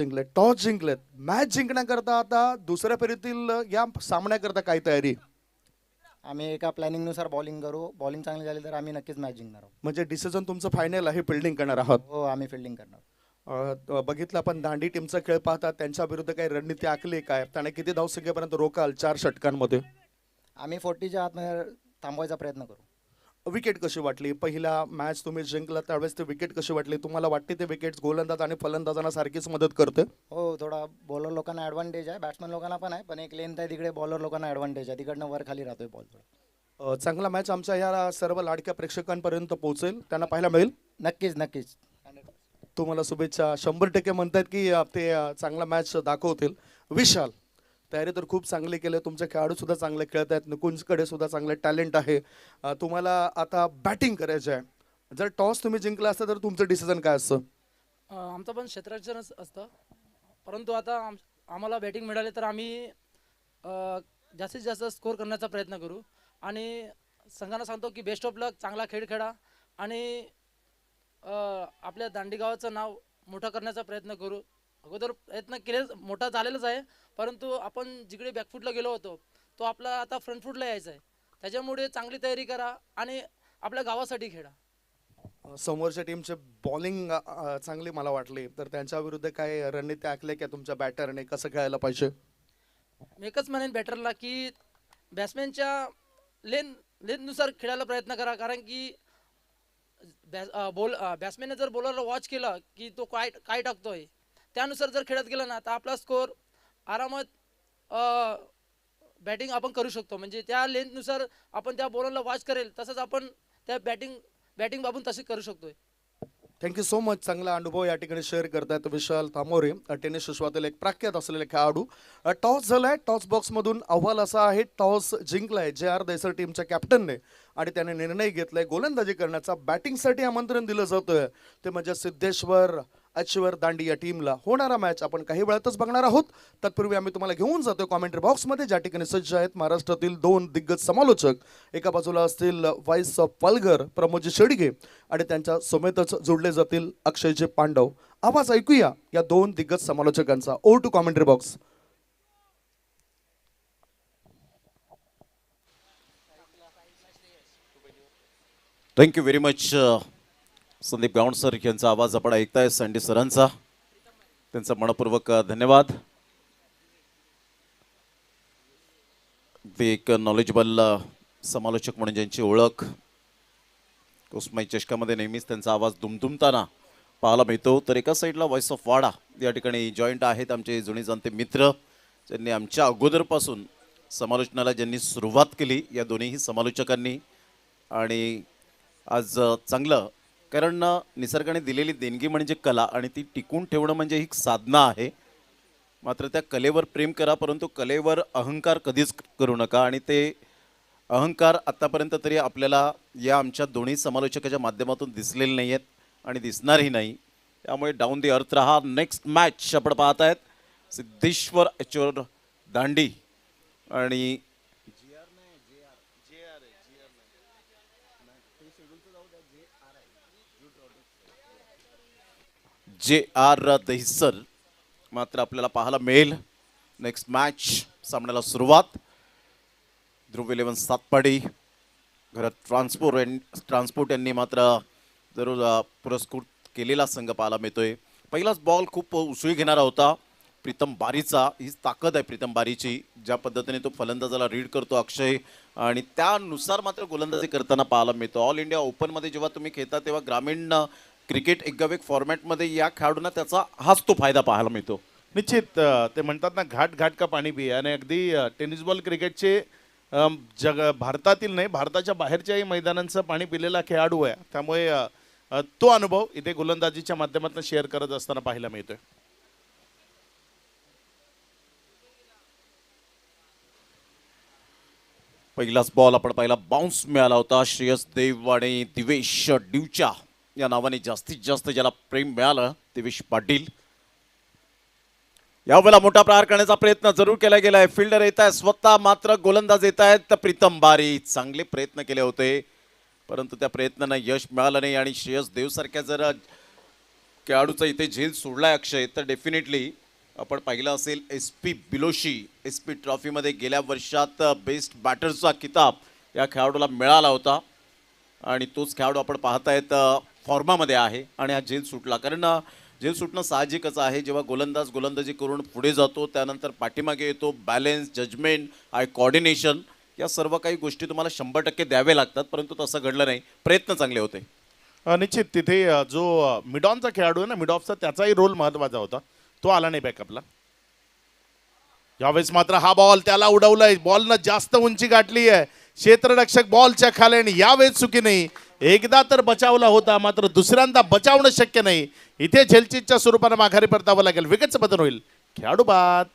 जिंकलेत. मॅच जिंकण्याकरता आता दुसऱ्या फेरीतील या सामन्याकरता काय तयारी. आम्ही एका प्लॅनिंगनुसार बॉलिंग करू. बॉलिंग चांगली झाली तर आम्ही नक्कीच मॅच जिंकणार आहोत. म्हणजे डिसिजन तुमचं फायनल आहे, फिल्डिंग करणार आहात. हो आम्ही फिल्डिंग करणार. बघितलं आपण दांडी टीमचा खेळ पाहता, त्यांच्या विरुद्ध काही रणनीती आखली काय, त्याने किती धावसंख्येपर्यंत रोकाल 4 षटकांमध्ये. आम्ही 40च्या आतमध्ये थांबवायचा प्रयत्न करू. विकेट कशी वाटली. पहिला मॅच तुम्ही जिंकला त्यावेळेस ते विकेट कशी वाटली तुम्हाला. वाटते ते विकेट गोलंदाज आणि फलंदाजांना सारखीच मदत करते. हो थोडा बॉलर लोकांना ॲडव्हान्टेज आहे, बॅट्समॅन लोकांना पण आहे, पण एक लेंथ आहे तिकडे बॉलर लोकांना ॲडव्हान्टेज आहे, तिकडनं वर खाली राहतोय बॉल थोडा. चांगला मॅच आमच्या या सर्व लाडक्या प्रेक्षकांपर्यंत पोहोचेल, त्यांना पाहायला मिळेल. नक्कीच. तुम्हाला शुभेच्छा. 100% म्हणतात की ते चांगला मॅच दाखवतील. विशाल तयारी तर खूप चांगली केली, तुमचे खेळाडू सुद्धा चांगले खेळत आहेत, निकुंजकडे सुद्धा चांगले टॅलेंट आहे. तुम्हाला आता बॅटिंग करायचं आहे. जर टॉस तुम्ही जिंकला असता तर तुमचं डिसिजन काय असतं. आमचं पण क्षेत्ररक्षणच असतं, परंतु आता आम्हाला बॅटिंग मिळाली तर आम्ही जास्तीत जास्त स्कोर करण्याचा प्रयत्न करू आणि संघांना सांगतो की बेस्ट ऑफ लक, चांगला खेळ खेळा आणि आपल्या दांडी गावाचं नाव मोठं करण्याचा प्रयत्न करू. अगोदर प्रयत्न केले, मोठा झालेलाच आहे, परंतु आपण जिकडे बॅकफूटला गेलो होतो तो आपला आता फ्रंट फूटला यायचा आहे. त्याच्यामुळे चांगली तयारी करा आणि आपल्या गावासाठी खेळा. समोरच्या टीमचे बॉलिंग चांगली मला वाटली, तर त्यांच्या विरुद्ध काय रणनीती आखल्या की तुमच्या बॅटरने कसं खेळायला पाहिजे? मी एकच म्हणेन बॅटरला की बॅट्समॅनच्या लेननुसार खेळायला प्रयत्न करा, कारण की बॅट्समॅनने जर बॉलरला वॉच केलं की तो काय टाकतोय त्यानुसार जर खेळत गेला ना तर आपला स्कोर आरामात बॅटिंग आपण करू शकतो. म्हणजे त्या लेंथनुसार आपण त्या बॉलरला वॉच करेल तसंच आपण त्या बॅटिंग बाबून तशी करू शकतोय. Thank you so much. चांगला अनुभव या ठिकाणी शेअर करतायत विशाल तामोरे, टेनिस विश्वातील एक प्रख्यात असलेले खेळाडू. टॉस झालाय, टॉस बॉक्समधून अहवाल असा आहे, टॉस जिंकलाय JR देसर टीमच्या कॅप्टनने आणि त्याने निर्णय घेतलाय गोलंदाजी करण्याचा. बॅटिंगसाठी आमंत्रण दिलं जातोय ते म्हणजे सिद्धेश्वर अचवर दांडी या टीमला. होणारा मॅच आपण काही वेळातच बघणार आहोत. तत्पूर्वी आम्ही तुम्हाला घेऊन जातोय कॉमेंट्री बॉक्समध्ये, ज्या ठिकाणी सज्ज आहेत महाराष्ट्रातील 2 दिग्गज समालोचक. एका बाजूला असतील व्हाईस ऑफ पालघर प्रमोदजी शेडगे आणि त्यांच्या समेतच जोडले जातील अक्षयजी पांडव. आवाज ऐकूया या 2 दिग्गज समालोचकांचा. Over to commentary box. Thank you very much Sandeep Gawand sir यांचा आवाज आपण ऐकताय, संडी सरांचा, त्यांचा मनपूर्वक धन्यवाद. ते एक नॉलेजेबल समालोचक म्हणून ज्यांची ओळख कुस्माई चषकामध्ये नेहमीच त्यांचा आवाज दुमदुमताना पाहायला मिळतो. तर एका साईडला व्हॉइस ऑफ वाडा या ठिकाणी जॉईंट आहेत आमचे जुने जाणते मित्र, ज्यांनी आमच्या अगोदरपासून समालोचनाला ज्यांनी सुरुवात केली या दोन्हीही समालोचकांनी. आणि आज चांगलं, कारण निसर्गाने दिलेली देणगी म्हणजे कला आणि ती टिकून ठेवणं म्हणजे ही साधना आहे. मात्र त्या कलेवर प्रेम करा, परंतु कलेवर अहंकार कधीच करू नका. आणि ते अहंकार आत्तापर्यंत तरी आपल्याला या आमच्या दोन्ही समालोचकाच्या माध्यमातून दिसलेले नाही आहेत आणि दिसणारही नाही. त्यामुळे डाऊन दी अर्थ राहा. नेक्स्ट मॅच आपण पाहत आहेत सिद्धेश्वर अचवर दांडी आणि JR दहिसर मात्र आपल्याला पाहायला मिळेल. नेक्स्ट मॅच सामन्याला सुरुवात. ध्रुव 11 सातपाडी, घरात ट्रान्सपोर्ट यांनी मात्र जरूर पुरस्कृत केलेला संघ पाहायला मिळतोय. पहिलाच बॉल खूप उसळी घेणारा होता प्रीतम बारीचा. हीच ताकद आहे प्रीतम बारीची, ज्या पद्धतीने तो फलंदाजाला रीड करतो अक्षय, आणि त्यानुसार मात्र गोलंदाजी करताना पाहायला मिळतो. ऑल इंडिया ओपनमध्ये जेव्हा तुम्ही खेळता तेव्हा ग्रामीण क्रिकेट एकगाव फॉर्मॅटमध्ये या खेळाडूंना त्याचा हाच तो फायदा पाहायला मिळतो. निश्चित ते म्हणतात ना, घाट घाट का पाणी पिये, आणि अगदी टेनिस बॉल क्रिकेटचे भारतातील नाही भारताच्या बाहेरच्याही मैदानांचं पाणी पिलेला खेळाडू आहे. त्यामुळे तो अनुभव इथे गोलंदाजीच्या माध्यमातून शेअर करत असताना पाहायला मिळतोय. पहिलाच बॉल आपण पाहिला, बाउन्स मिळाला होता. श्रेयस देव आणि दिवेश डिवच्या या नावाने जास्तीत जास्त ज्याला प्रेम मिळालं, दिवेश पाटील. यावेळेला मोठा प्रहार करण्याचा प्रयत्न जरूर केला गेलाय. फिल्डर येत आहे स्वतः, मात्र गोलंदाज येत आहेत प्रीतम बारी. चांगले प्रयत्न केले होते परंतु त्या प्रयत्नांना यश मिळालं नाही. आणि श्रेयस देवसारख्या जर खेळाडूचा इथे झेल सोडलाय अक्षय, तर डेफिनेटली आपण पाहिलं असेल SP बिलोशी SP ट्रॉफीमध्ये गेल्या वर्षात बेस्ट बॅटरचा किताब या खेळाडूला मिळाला होता. आणि तोच खेळाडू आपण पाहतायत फॉर्मामध्ये आहे आणि हा झेल सुटला. कारण झेल सुटणं साहजिकच आहे. जेव्हा गोलंदाजी करून पुढे जातो त्यानंतर पाठीमागे येतो, बॅलेन्स, जजमेंट, आय कोऑर्डिनेशन, या सर्व काही गोष्टी तुम्हाला 100% द्यावे लागतात. परंतु तसं घडलं नाही. प्रयत्न चांगले होते. निश्चित तिथे जो मिडॉनचा खेळाडू आहे ना, मिड ऑफचा, त्याचाही रोल महत्त्वाचा होता. तो आला नाही बॅकअपला. यावेळेस मात्र हा बॉल त्याला उडवलाय. बॉलनं जास्त उंची गाठली आहे. क्षेत्ररक्षक बॉलच्या खाली, आणि यावेळेस चुकी नाही. एकदा तर बचावला होता मात्र दुसऱ्यांदा बचावणं शक्य नाही. इथे झेलचीच्या स्वरूपाने माघारी परतावं लागेल. विकेटचं पतन होईल. खेळाडू बाद.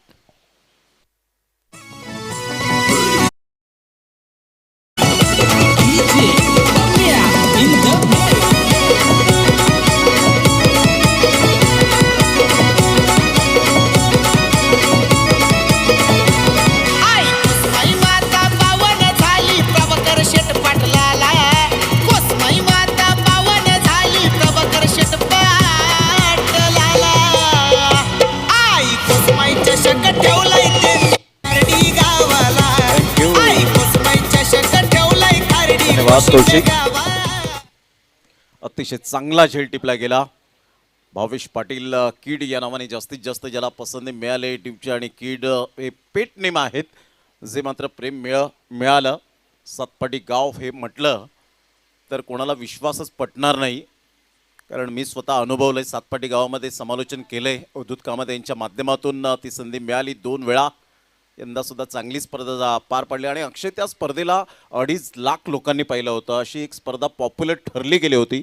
धन्यवाद कौशिक. अतिशय चांगला झेल टिपला गेला. भावेश पाटील कीड या नावाने जास्तीत जास्त ज्याला पसंती मिळाले टीमचे आणि कीड हे पेट नेम आहेत जे मात्र प्रेम मिळालं. सातपाटी गाव हे म्हटलं तर कोणाला विश्वासच पटणार नाही, कारण मी स्वतः अनुभवलंय. सातपाटी गावामध्ये समालोचन केलंय अवधूत कामत यांच्या माध्यमातून ती संधी मिळाली 2 वेळा. यंदा सुद्धा चांगली स्पर्धा पार पडली आणि अक्षय त्या स्पर्धेला 2.5 लाख लोकांनी पाहिलं होतं. अशी एक स्पर्धा पॉप्युलर ठरली गेली होती.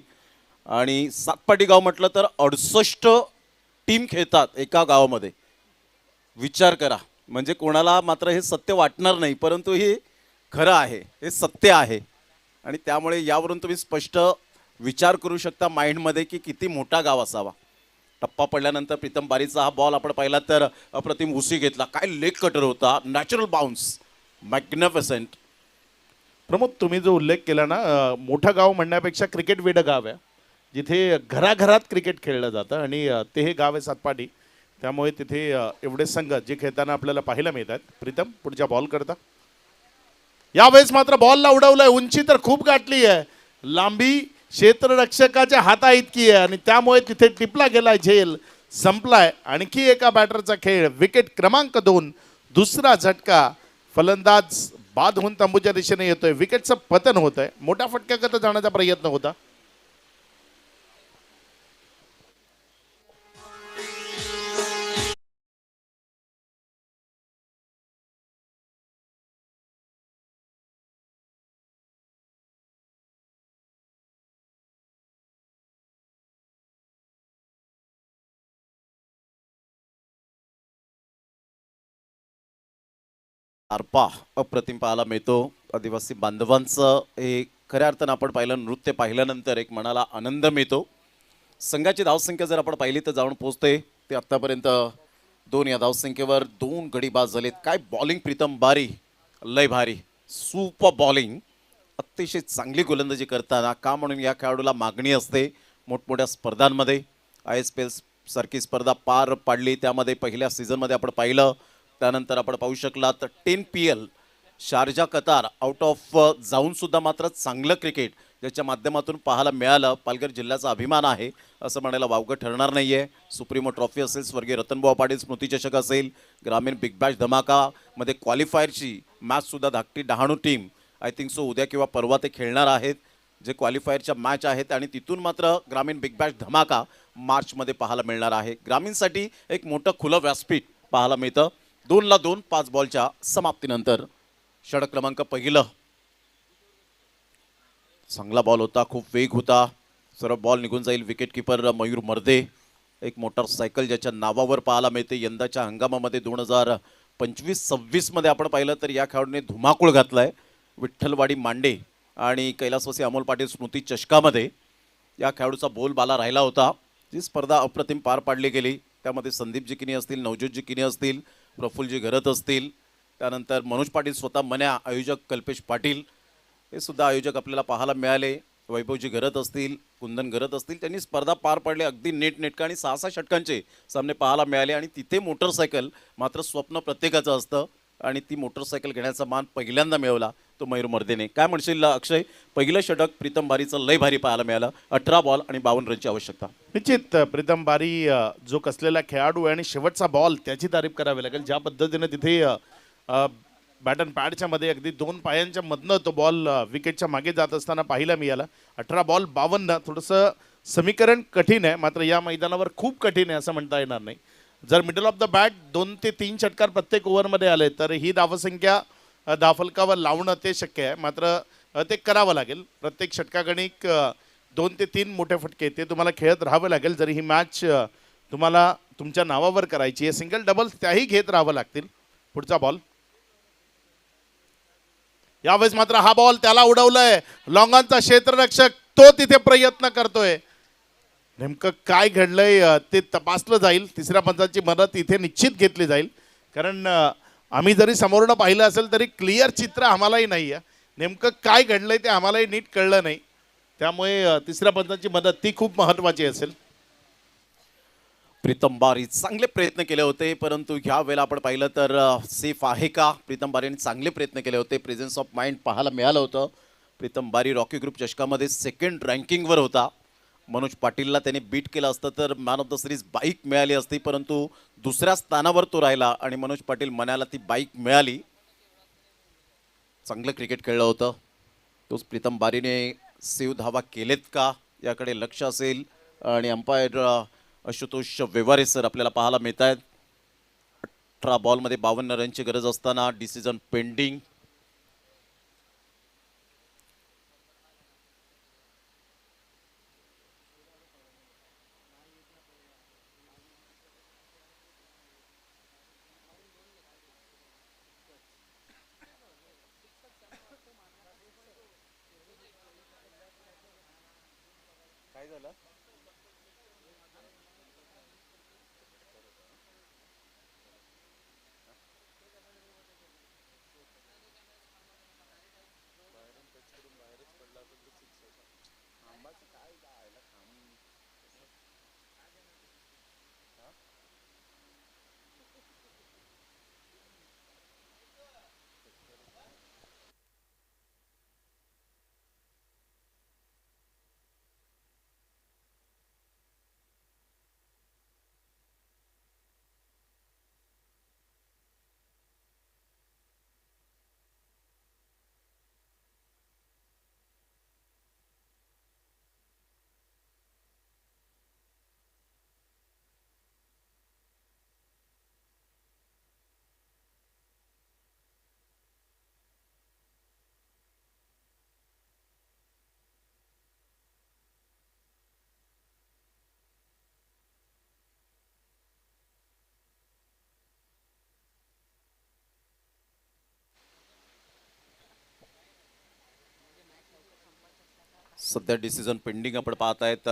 आणि सातपाटी गाव म्हटलं तर 68 टीम खेळतात एका गावामध्ये. विचार करा, म्हणजे कोणाला मात्र हे सत्य वाटणार नाही, परंतु हे खरं आहे, हे सत्य आहे. आणि त्यामुळे यावरून तुम्ही स्पष्ट विचार करू शकता माइंडमध्ये की किती मोठा गाव असावा. टप्पा पडल्यानंतर प्रीतम बारीचा हा बॉल आपण पाहिला तर अप्रतिम उसी घेतला. काय लेग कटर होता, नॅचरल बाउन्स, मॅग्निफिसंट. प्रमोद, तुम्ही जो उल्लेख केला ना, मोठं गाव म्हणण्यापेक्षा क्रिकेट वेडं गाव आहे, जिथे घराघरात क्रिकेट खेळलं जातं आणि ते हे गाव आहे सातपाटी. त्यामुळे तिथे एवढे संघ जे खेळताना आपल्याला पाहायला मिळतात. प्रीतम पुढच्या बॉल करता. यावेळेस मात्र बॉलला उडवलंय. उंची तर खूप गाठली आहे, लांबी क्षेत्ररक्षकाच्या हाता इतकी आहे आणि त्यामुळे तिथे टिपला गेलाय झेल. संपलाय आणखी एका बॅटरचा खेळ. विकेट क्रमांक 2. दुसरा झटका. फलंदाज बाद होऊन तंबूच्या दिशेने येतोय. विकेटचं पतन होत आहे. मोठ्या फटक्याकडे जाण्याचा प्रयत्न होता. अर्पा अप्रतिम पाहायला मिळतो. आदिवासी बांधवांचं हे खऱ्या अर्थानं आपण पाहिलं नृत्य पाहिल्यानंतर एक मनाला आनंद मिळतो. संघाची धावसंख्या जर आपण पाहिली तर जाऊन पोहोचते ते आत्तापर्यंत 2. या धावसंख्येवर 2 गडी बाद झालेत. काय बॉलिंग प्रीतम बारी, लय भारी, सुपर बॉलिंग. अतिशय चांगली गोलंदाजी करताना का म्हणून या खेळाडूला मागणी असते मोठमोठ्या स्पर्धांमध्ये. ISPL सारखी स्पर्धा पार पाडली, त्यामध्ये पहिल्या सीझनमध्ये आपण पाहिलं. त्यानंतर आपण पाहू शकला तर 10 PL Sharjah Qatar out of जाऊन सुद्धा मात्र चांगलं क्रिकेट ज्याच्या माध्यमातून पाहायला मिळालं. पालघर जिल्ह्याचा अभिमान आहे असं म्हणायला वावगं ठरणार नाही आहे. सुप्रीमो ट्रॉफी असेल, स्वर्गीय रतनभाऊ पाटील स्मृतिचषक असेल, ग्रामीण बिग बॅश धमाकामध्ये क्वालिफायरची मॅचसुद्धा धाकटी Dahanu team I think so उद्या किंवा परवा ते खेळणार आहेत, जे क्वालिफायरच्या मॅच आहेत. आणि तिथून मात्र ग्रामीण बिग बॅश धमाका मार्चमध्ये पाहायला मिळणार आहे. ग्रामीणसाठी एक मोठं खुलं व्यासपीठ पाहायला मिळतं. 2-2 5 बॉलच्या समाप्तीनंतर. षटक क्रमांक 1. चांगला बॉल होता, खूप वेग होता, सर्व बॉल निघून जाईल. विकेट किपर मयूर मर्दे. एक मोटरसायकल ज्याच्या नावावर पाहायला मिळते. यंदाच्या हंगामामध्ये 2025-26 मध्ये आपण पाहिलं तर या खेळाडूने धुमाकूळ घातलाय. विठ्ठलवाडी मांडे आणि कैलासवासी अमोल पाटील स्मृती चषकामध्ये या खेळाडूचा बोलबाला राहिला होता. जी स्पर्धा अप्रतिम पार पाडली गेली त्यामध्ये संदीपजी किनी असतील, नवज्योतजी किनी असतील, प्रफुल्लजी घरत असतील, त्यानंतर मनोज पाटील स्वतः मन्या, आयोजक कल्पेश पाटील हे सुद्धा आयोजक आपल्याला पाहायला मिळाले. वैभवजी घरत असतील, कुंदन घरत असतील, त्यांनी स्पर्धा पार पाडली अगदी नेटनेटका आणि 6-6 षटकांचे सामने पाहायला मिळाले. आणि तिथे मोटरसायकल मात्र स्वप्न प्रत्येकाचं असतं आणि ती मोटरसायकल घेण्याचा मान पहिल्यांदा मिळवला तो मयूर मर्देने. काय म्हणशील अक्षय, पहिलं षटक प्रीतम बारीचं लय भारी पाहायला मिळालं. 18 बॉल आणि 52 रनची आवश्यकता. निश्चित प्रीतम बारी जो कसलेला खेळाडू आहे आणि शेवटचा बॉल त्याची तारीफ करावी लागेल. ज्या पद्धतीने तिथे बॅट अँड पॅडच्या मध्ये अगदी 2 पायांच्या मधनं तो बॉल विकेटच्या मागे जात असताना पाहायला मिळाला. 18 बॉल 52. थोडंसं समीकरण कठीण आहे, मात्र या मैदानावर खूप कठीण आहे असं म्हणता येणार नाही. जर मिडल ऑफ द बॅट 2 ते 3 षटकार प्रत्येक ओव्हरमध्ये आले तर ही धावसंख्या धावफलकावर लावणं ते शक्य आहे, मात्र ते करावं लागेल. प्रत्येक षटकागणिक 2 ते 3 मोठे फटके ते तुम्हाला खेळत राहावं लागेल. जरी ही मॅच तुम्हाला तुमच्या नावावर करायची आहे, सिंगल डबल्स त्याही घेत राहावं लागतील. पुढचा बॉल. यावेळेस मात्र हा बॉल त्याला उडवलंय. लॉंगांचा क्षेत्ररक्षक तो तिथे प्रयत्न करतोय. नेमकं काय घडलंय ते तपासलं जाईल. तिसऱ्या पंचाची मदत इथे निश्चित घेतली जाईल, कारण आम्ही जरी समोरनं पाहिलं असेल तरी क्लिअर चित्र आम्हालाही नाही आहे. नेमकं काय घडलंय ते आम्हालाही नीट कळलं नाही, त्यामुळे तिसऱ्या पंचाची मदत ती खूप महत्त्वाची असेल. प्रीतम बारी चांगले प्रयत्न केले होते, परंतु ह्या वेळेला आपण पाहिलं तर सेफ आहे का? प्रीतम बारीने चांगले प्रयत्न केले होते. प्रेझेन्स ऑफ माइंड पाहायला मिळालं होतं. प्रीतम बारी रॉकी ग्रुप चषकामध्ये सेकंड रँकिंगवर होता. मनोज पाटीलला त्याने बीट केलं असतं तर man of the series bike मिळाली असती, परंतु दुसऱ्या स्थानावर तो राहिला आणि मनोज पाटील मनाला ती बाईक मिळाली. चांगलं क्रिकेट खेळलं होतं. तोच प्रीतम बारीने सेव धावा केलेत का याकडे लक्ष असेल. आणि अंपायर आशुतोष व्यवहारे सर आपल्याला पाहायला मिळत आहेत. 18 बॉलमध्ये 52 रनची गरज असताना डिसिजन पेंडिंग. सध्या डिसिजन पेंडिंग आपण पाहत आहेत.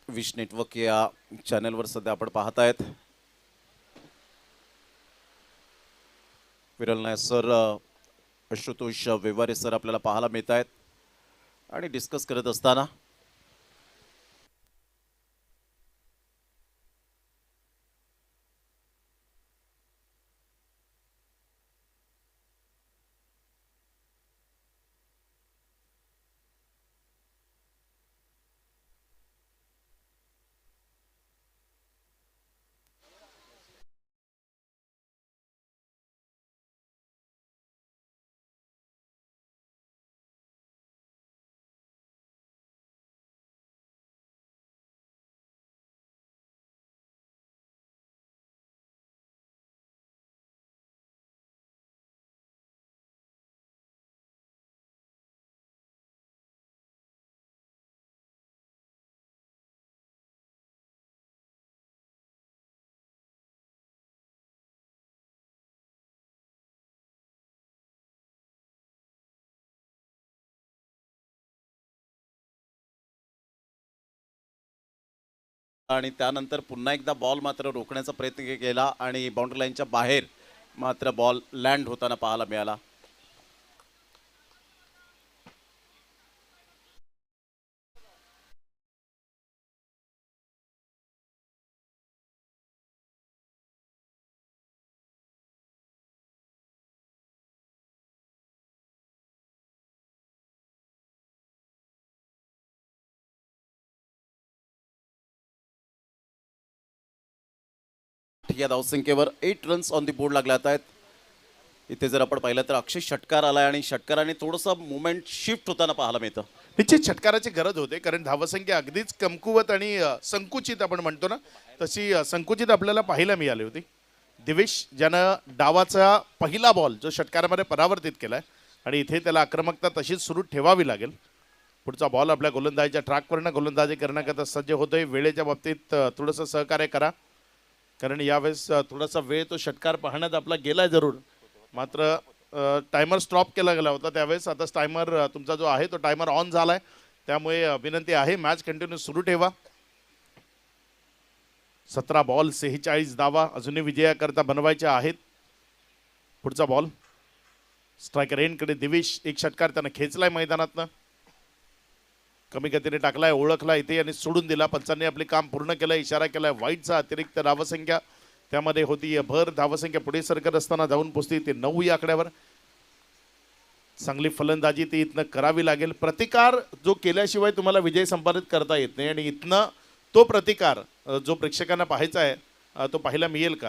विश नेटवर्क या चॅनलवर सध्या आपण पाहत आहेत. विरल नायर सर, आशुतोष व्यवहारे सर आपल्याला पाहायला मिळत आहेत आणि डिस्कस करत असताना आणि त्यानंतर पुन्हा एकदा बॉल मात्र रोखण्याचा प्रयत्न केला आणि बाउंड्री लाईनच्या बाहेर मात्र बॉल लँड होताना पाहायला मिळाला. या धावसंख्येवर 8 रन्स ऑन दी बोर्ड लागल्यात आहेत. इथे जर आपण पाहिलं तर अक्षय षटकार आलाय आणि षटकाराने थोडंसं मुवमेंट शिफ्ट होताना पाहायला मिळतं. निश्चित षटकाराची गरज होते, कारण धावसंख्या अगदीच कमकुवत आणि संकुचित आपण म्हणतो ना, तशी संकुचित आपल्याला पाहायला मिळाली होती. दिवेश ज्यानं डावाचा पहिला बॉल जो षटकारामध्ये परावर्तित केलाय आणि इथे त्याला आक्रमकता तशीच सुरू ठेवावी लागेल. पुढचा बॉल आपल्या गोलंदाजीच्या ट्रॅकवरनं गोलंदाजी करण्याकरता सज्ज होतोय. वेळेच्या बाबतीत थोडंसं सहकार्य करा, कारण यावेळेस थोडासा वेळ तो षटकार पाहण्यात आपला गेलाय जरूर, मात्र टायमर स्टॉप केला गेला होता त्यावेळेस. आता टायमर तुमचा जो आहे तो टायमर ऑन झालाय, त्यामुळे विनंती आहे मॅच कंटिन्यू सुरू ठेवा. 17 बॉल 46 धावा अजूनही विजयाकरता बनवायच्या आहेत. पुढचा बॉल स्ट्रायकर एंडकडे दिवेश, एक षटकार त्यानं खेचलाय मैदानातनं, कमी गतीने टाकलाय, ओळखला इथे आणि सोडून दिला. पंचांनी आपले काम पूर्ण केलं, इशारा केलाय वाईटचा. अतिरिक्त धावसंख्या त्यामध्ये होती भर धावसंख्या पुढे सरकत असताना जाऊन पोचती ते 9 या आकड्यावर. चांगली फलंदाजी ती इथनं करावी लागेल. प्रतिकार जो केल्याशिवाय तुम्हाला विजय संपादित करता येत नाही आणि इथनं तो प्रतिकार जो प्रेक्षकांना पाहायचा आहे तो पाहायला मिळेल का,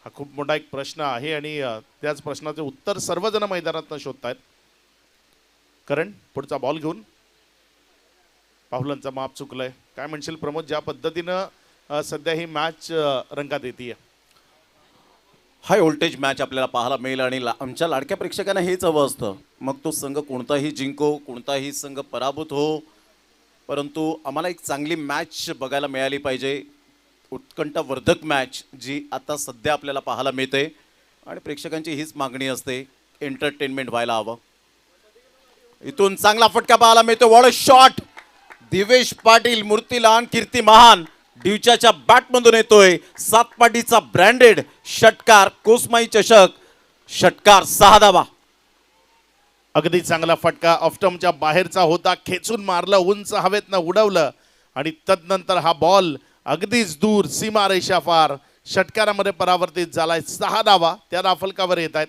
हा खूप मोठा एक प्रश्न आहे आणि त्याच प्रश्नाचे उत्तर सर्वजण मैदानात शोधतायत. कारण पुढचा बॉल घेऊन पाहुलांचा माप चुकलाय. काय म्हणशील प्रमोद, ज्या पद्धतीनं सध्या ही मॅच रंगात येते? हाय व्होल्टेज मॅच आपल्याला पाहायला मिळेल आणि आमच्या लाडक्या प्रेक्षकांना हेच हवं असतं. मग तो संघ कोणताही जिंको, कोणताही संघ पराभूत हो, परंतु आम्हाला एक चांगली मॅच बघायला मिळाली पाहिजे. उत्कंठावर्धक मॅच जी आता सध्या आपल्याला पाहायला मिळते आणि प्रेक्षकांची हीच मागणी असते, एंटरटेनमेंट व्हायला हवं. इथून चांगला फटका पाहायला मिळतो. What a shot! Divesh Patil मूर्तिलान कीर्ती महान डिवच्याच्या बॅटमधून येतोय. 7 पाटीचा ब्रँडेड षटकार, कोसमाई चषक षटकार, 6 धावा. अगदी चांगला फटका, ऑफटमच्या बाहेरचा होता, खेचून मारलं, उंच हवेतनं उडवलं आणि तदनंतर हा बॉल अगदीच दूर सीमारेषा पार षटकारामध्ये परावर्तित झालाय. 6 धावा त्या राफलकावर येत आहेत.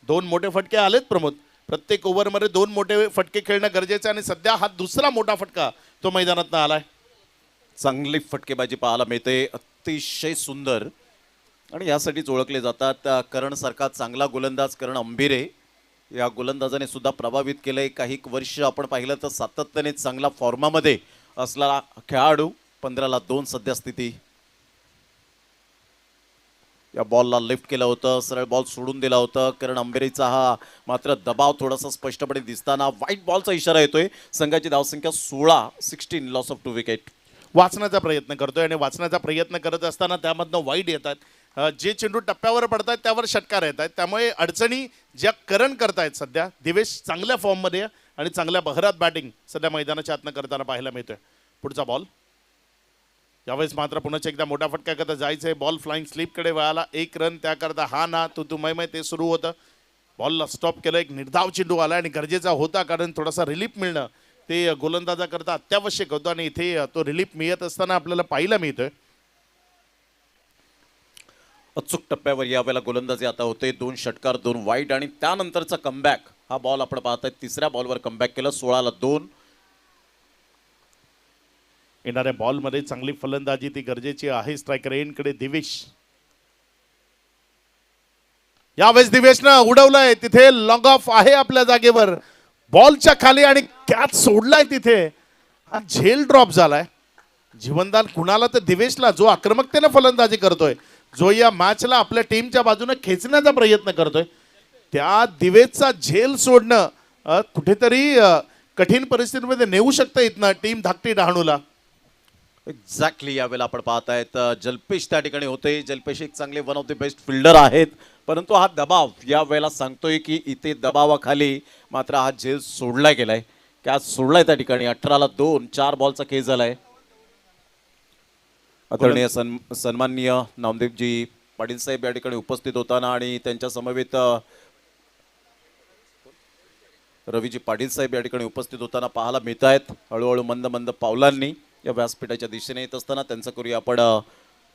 2 मोठे फटके आलेत प्रमोद. प्रत्येक ओव्हरमध्ये 2 मोठे फटके खेळणं गरजेचं आहे आणि सध्या हा दुसरा मोठा फटका तो मैदानात आलाय. चांगली फटकेबाजी पाहायला मिळते, अतिशय सुंदर. आणि यासाठीच ओळखले जातात करण सारखा चांगला गोलंदाज करण अंबिरे या गोलंदाजाने सुद्धा प्रभावित केलंय. काही वर्ष आपण पाहिलं तर सातत्याने चांगला फॉर्मामध्ये असलेला खेळाडू. 15ला 2 सध्या स्थिती. या बॉलला लिफ्ट केलं होतं, सरळ बॉल सोडून दिला होता. करण अंबिरेचा हा मात्र दबाव थोडासा स्पष्टपणे दिसताना व्हाईट बॉलचा इशारा येतोय. संघाची धावसंख्या 16 लॉस ऑफ 2 विकेट. वाचण्याचा प्रयत्न करतोय आणि वाचण्याचा प्रयत्न करत असताना त्यामधनं वाईड येतात. जे चेंडू टप्प्यावर पडतात त्यावर षटकार येत आहेत. त्यामुळे अडचणी ज्या करण करतायत सध्या दिवेश चांगल्या फॉर्ममध्ये आणि चांगल्या बहरात बॅटिंग सध्या मैदानाच्या आतनं करताना पाहायला मिळतोय. पुढचा बॉल यावेळेस मात्र पुन्हा एकदा मोठा फटका करता जायचंय. बॉल फ्लाइंग स्लिपकडे वळाला. 1 रन त्याकरता हा ना तू मै ते सुरू होतं. बॉलला स्टॉप केलं. एक निर्धाव चेंडू आला आणि गरजेचा होता कारण थोडासा रिलीफ मिळणं ते गोलंदाजाकरता अत्यावश्यक होतं आणि इथे तो रिलीफ मिळत असताना आपल्याला पाहायला मिळतोय. अचूक टप्प्यावर यावेळेला गोलंदाजी आता होते. 2 षटकार 2 वाईड आणि त्यानंतरचा कमबॅक. हा बॉल आपण पाहताय, 3ऱ्या बॉलवर कमबॅक केलं. 16ला 2. येणाऱ्या बॉलमध्ये चांगली फलंदाजी ती गरजेची आहे. स्ट्रायकर एंडकडे दिवेश. यावेळेस दिवेशनं उडवलंय. तिथे लॉग ऑफ आहे आपल्या जागेवर बॉलच्या खाली आणि कॅच सोडलाय. तिथे हा झेल ड्रॉप झालाय. जीवनदान कुणाला तर दिवेशला, जो आक्रमकतेने फलंदाजी करतोय, जो या मॅचला आपल्या टीमच्या बाजूने खेचण्याचा प्रयत्न करतोय, त्या दिवेशचा झेल सोडणं कुठेतरी कठीण परिस्थितीमध्ये नेऊ शकतं इथनं टीम धाकटी डहाणूला. एक्झॅक्टली यावेळेला आपण पाहतायत जल्पेश त्या ठिकाणी होते. जल्पेश एक चांगले one of the best fielder आहेत, परंतु हा दबाव या वेळेला सांगतोय की इथे दबावाखाली मात्र हा झेल सोडला गेलाय. कॅच सोडलाय त्या ठिकाणी. 18ला 2. 4 बॉलचा खेळ झालाय. आदरणीय सन्माननीय नामदेवजी पाटील साहेब या ठिकाणी उपस्थित होताना आणि त्यांच्या समवेत रवीजी पाटील साहेब या ठिकाणी उपस्थित होताना पाहायला मिळत आहेत. हळूहळू मंद मंद पावलांनी या व्यासपीठाच्या दिशेने येत असताना त्यांचं करूया आपण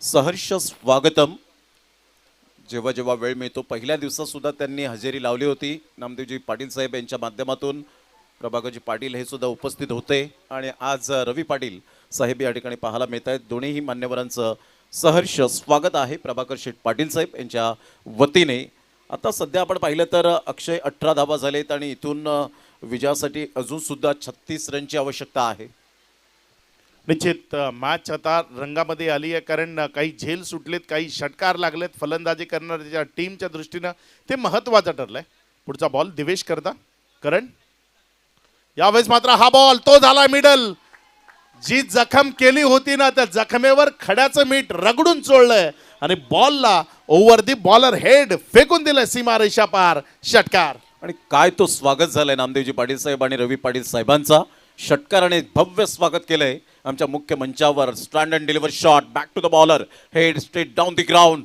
सहर्ष स्वागतम. जेव्हा जेव्हा वेळ मिळतो, पहिल्या दिवसात सुद्धा त्यांनी हजेरी लावली होती. नामदेवजी पाटील साहेब यांच्या माध्यमातून प्रभाकरजी पाटील हे सुद्धा उपस्थित होते आणि आज रवी पाटील साहेब या ठिकाणी पाहायला मिळत आहेत. दोन्हीही मान्यवरांचं सहर्ष स्वागत आहे प्रभाकर शेठ पाटील साहेब यांच्या वतीने. आता सध्या आपण पाहिलं तर अक्षय 18 धावा झालेत आणि इथून विजयासाठी अजून सुद्धा 36 रनची आवश्यकता आहे. निश्चित मॅच आता रंगामध्ये आली आहे कारण काही झेल सुटलेत, काही षटकार लागलेत. फलंदाजी करणाऱ्या टीमच्या दृष्टीनं ते महत्त्वाचं ठरलंय. पुढचा बॉल दिवेश करता करण. यावेळेस मात्र हा बॉल तो झाला मिडल. जी जखम केली होती ना त्या जखमेवर खड्याचं मीठ रगडून चोळलंय आणि बॉलला ओव्हर दी बॉलर हेड फेकून दिलं सीमारेषा पार. षटकार. आणि काय तो स्वागत झालंय नामदेवजी पाटील साहेब आणि रवी पाटील साहेबांचा. षटकाराने भव्य स्वागत केलंय आमच्या मुख्य मंचावर. Stand and deliver shot back to the bowler, head straight down the ground.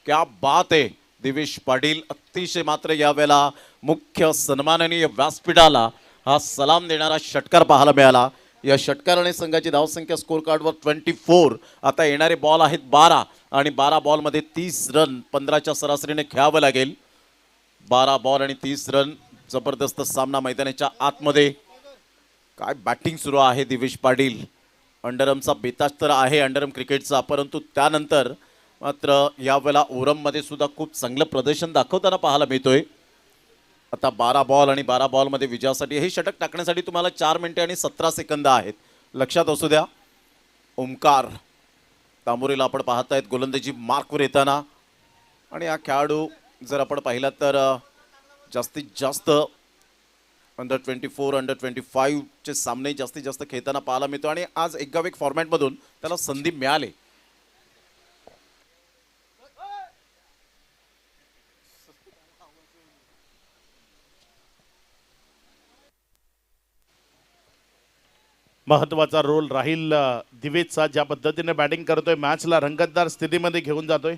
क्या बात आहे. दिवेश पाटील अतिशय मात्र यावेळेला मुख्य सन्माननीय व्यासपीठाला हा सलाम देणारा षटकार पाहायला मिळाला. या षटकाराने संघाची धावसंख्या स्कोर कार्डवर 24. आता येणारे बॉल आहेत 12 आणि 12 बॉलमध्ये 30 रन 15च्या सरासरीने खेळावं लागेल. 12 बॉल आणि 30 रन. जबरदस्त सामना मैदानाच्या आतमध्ये. काय बॅटिंग सुरू आहे दिवेश पाटील. अंडरमचा बेताज तर आहे अंडरम क्रिकेटचा, परंतु त्यानंतर मात्र यावेळेला ओरममध्ये सुद्धा खूप चांगलं प्रदर्शन दाखवताना पाहायला मिळतोय. आता 12 बॉल आणि 12 बॉलमध्ये विजयासाठी हे षटक टाकण्यासाठी तुम्हाला 4 मिनिटे आणि 17 सेकंद आहेत. लक्षात असू द्या. ओमकार तांबोरीला आपण पाहतायत गोलंदाजी मार्कवर येताना. आणि हा खेळाडू जर आपण पाहिला तर जास्तीत जास्त अंडर 24 अंडर 25 चे सामने जास्तीत जास्त खेळताना पाहायला मिळतो आणि आज एकावेक फॉर्मॅटमधून त्याला संधी मिळाली. महत्वाचा रोल राहील दिवेशचा. ज्या पद्धतीने बॅटिंग करतोय, मॅचला रंगतदार स्थितीमध्ये घेऊन जातोय.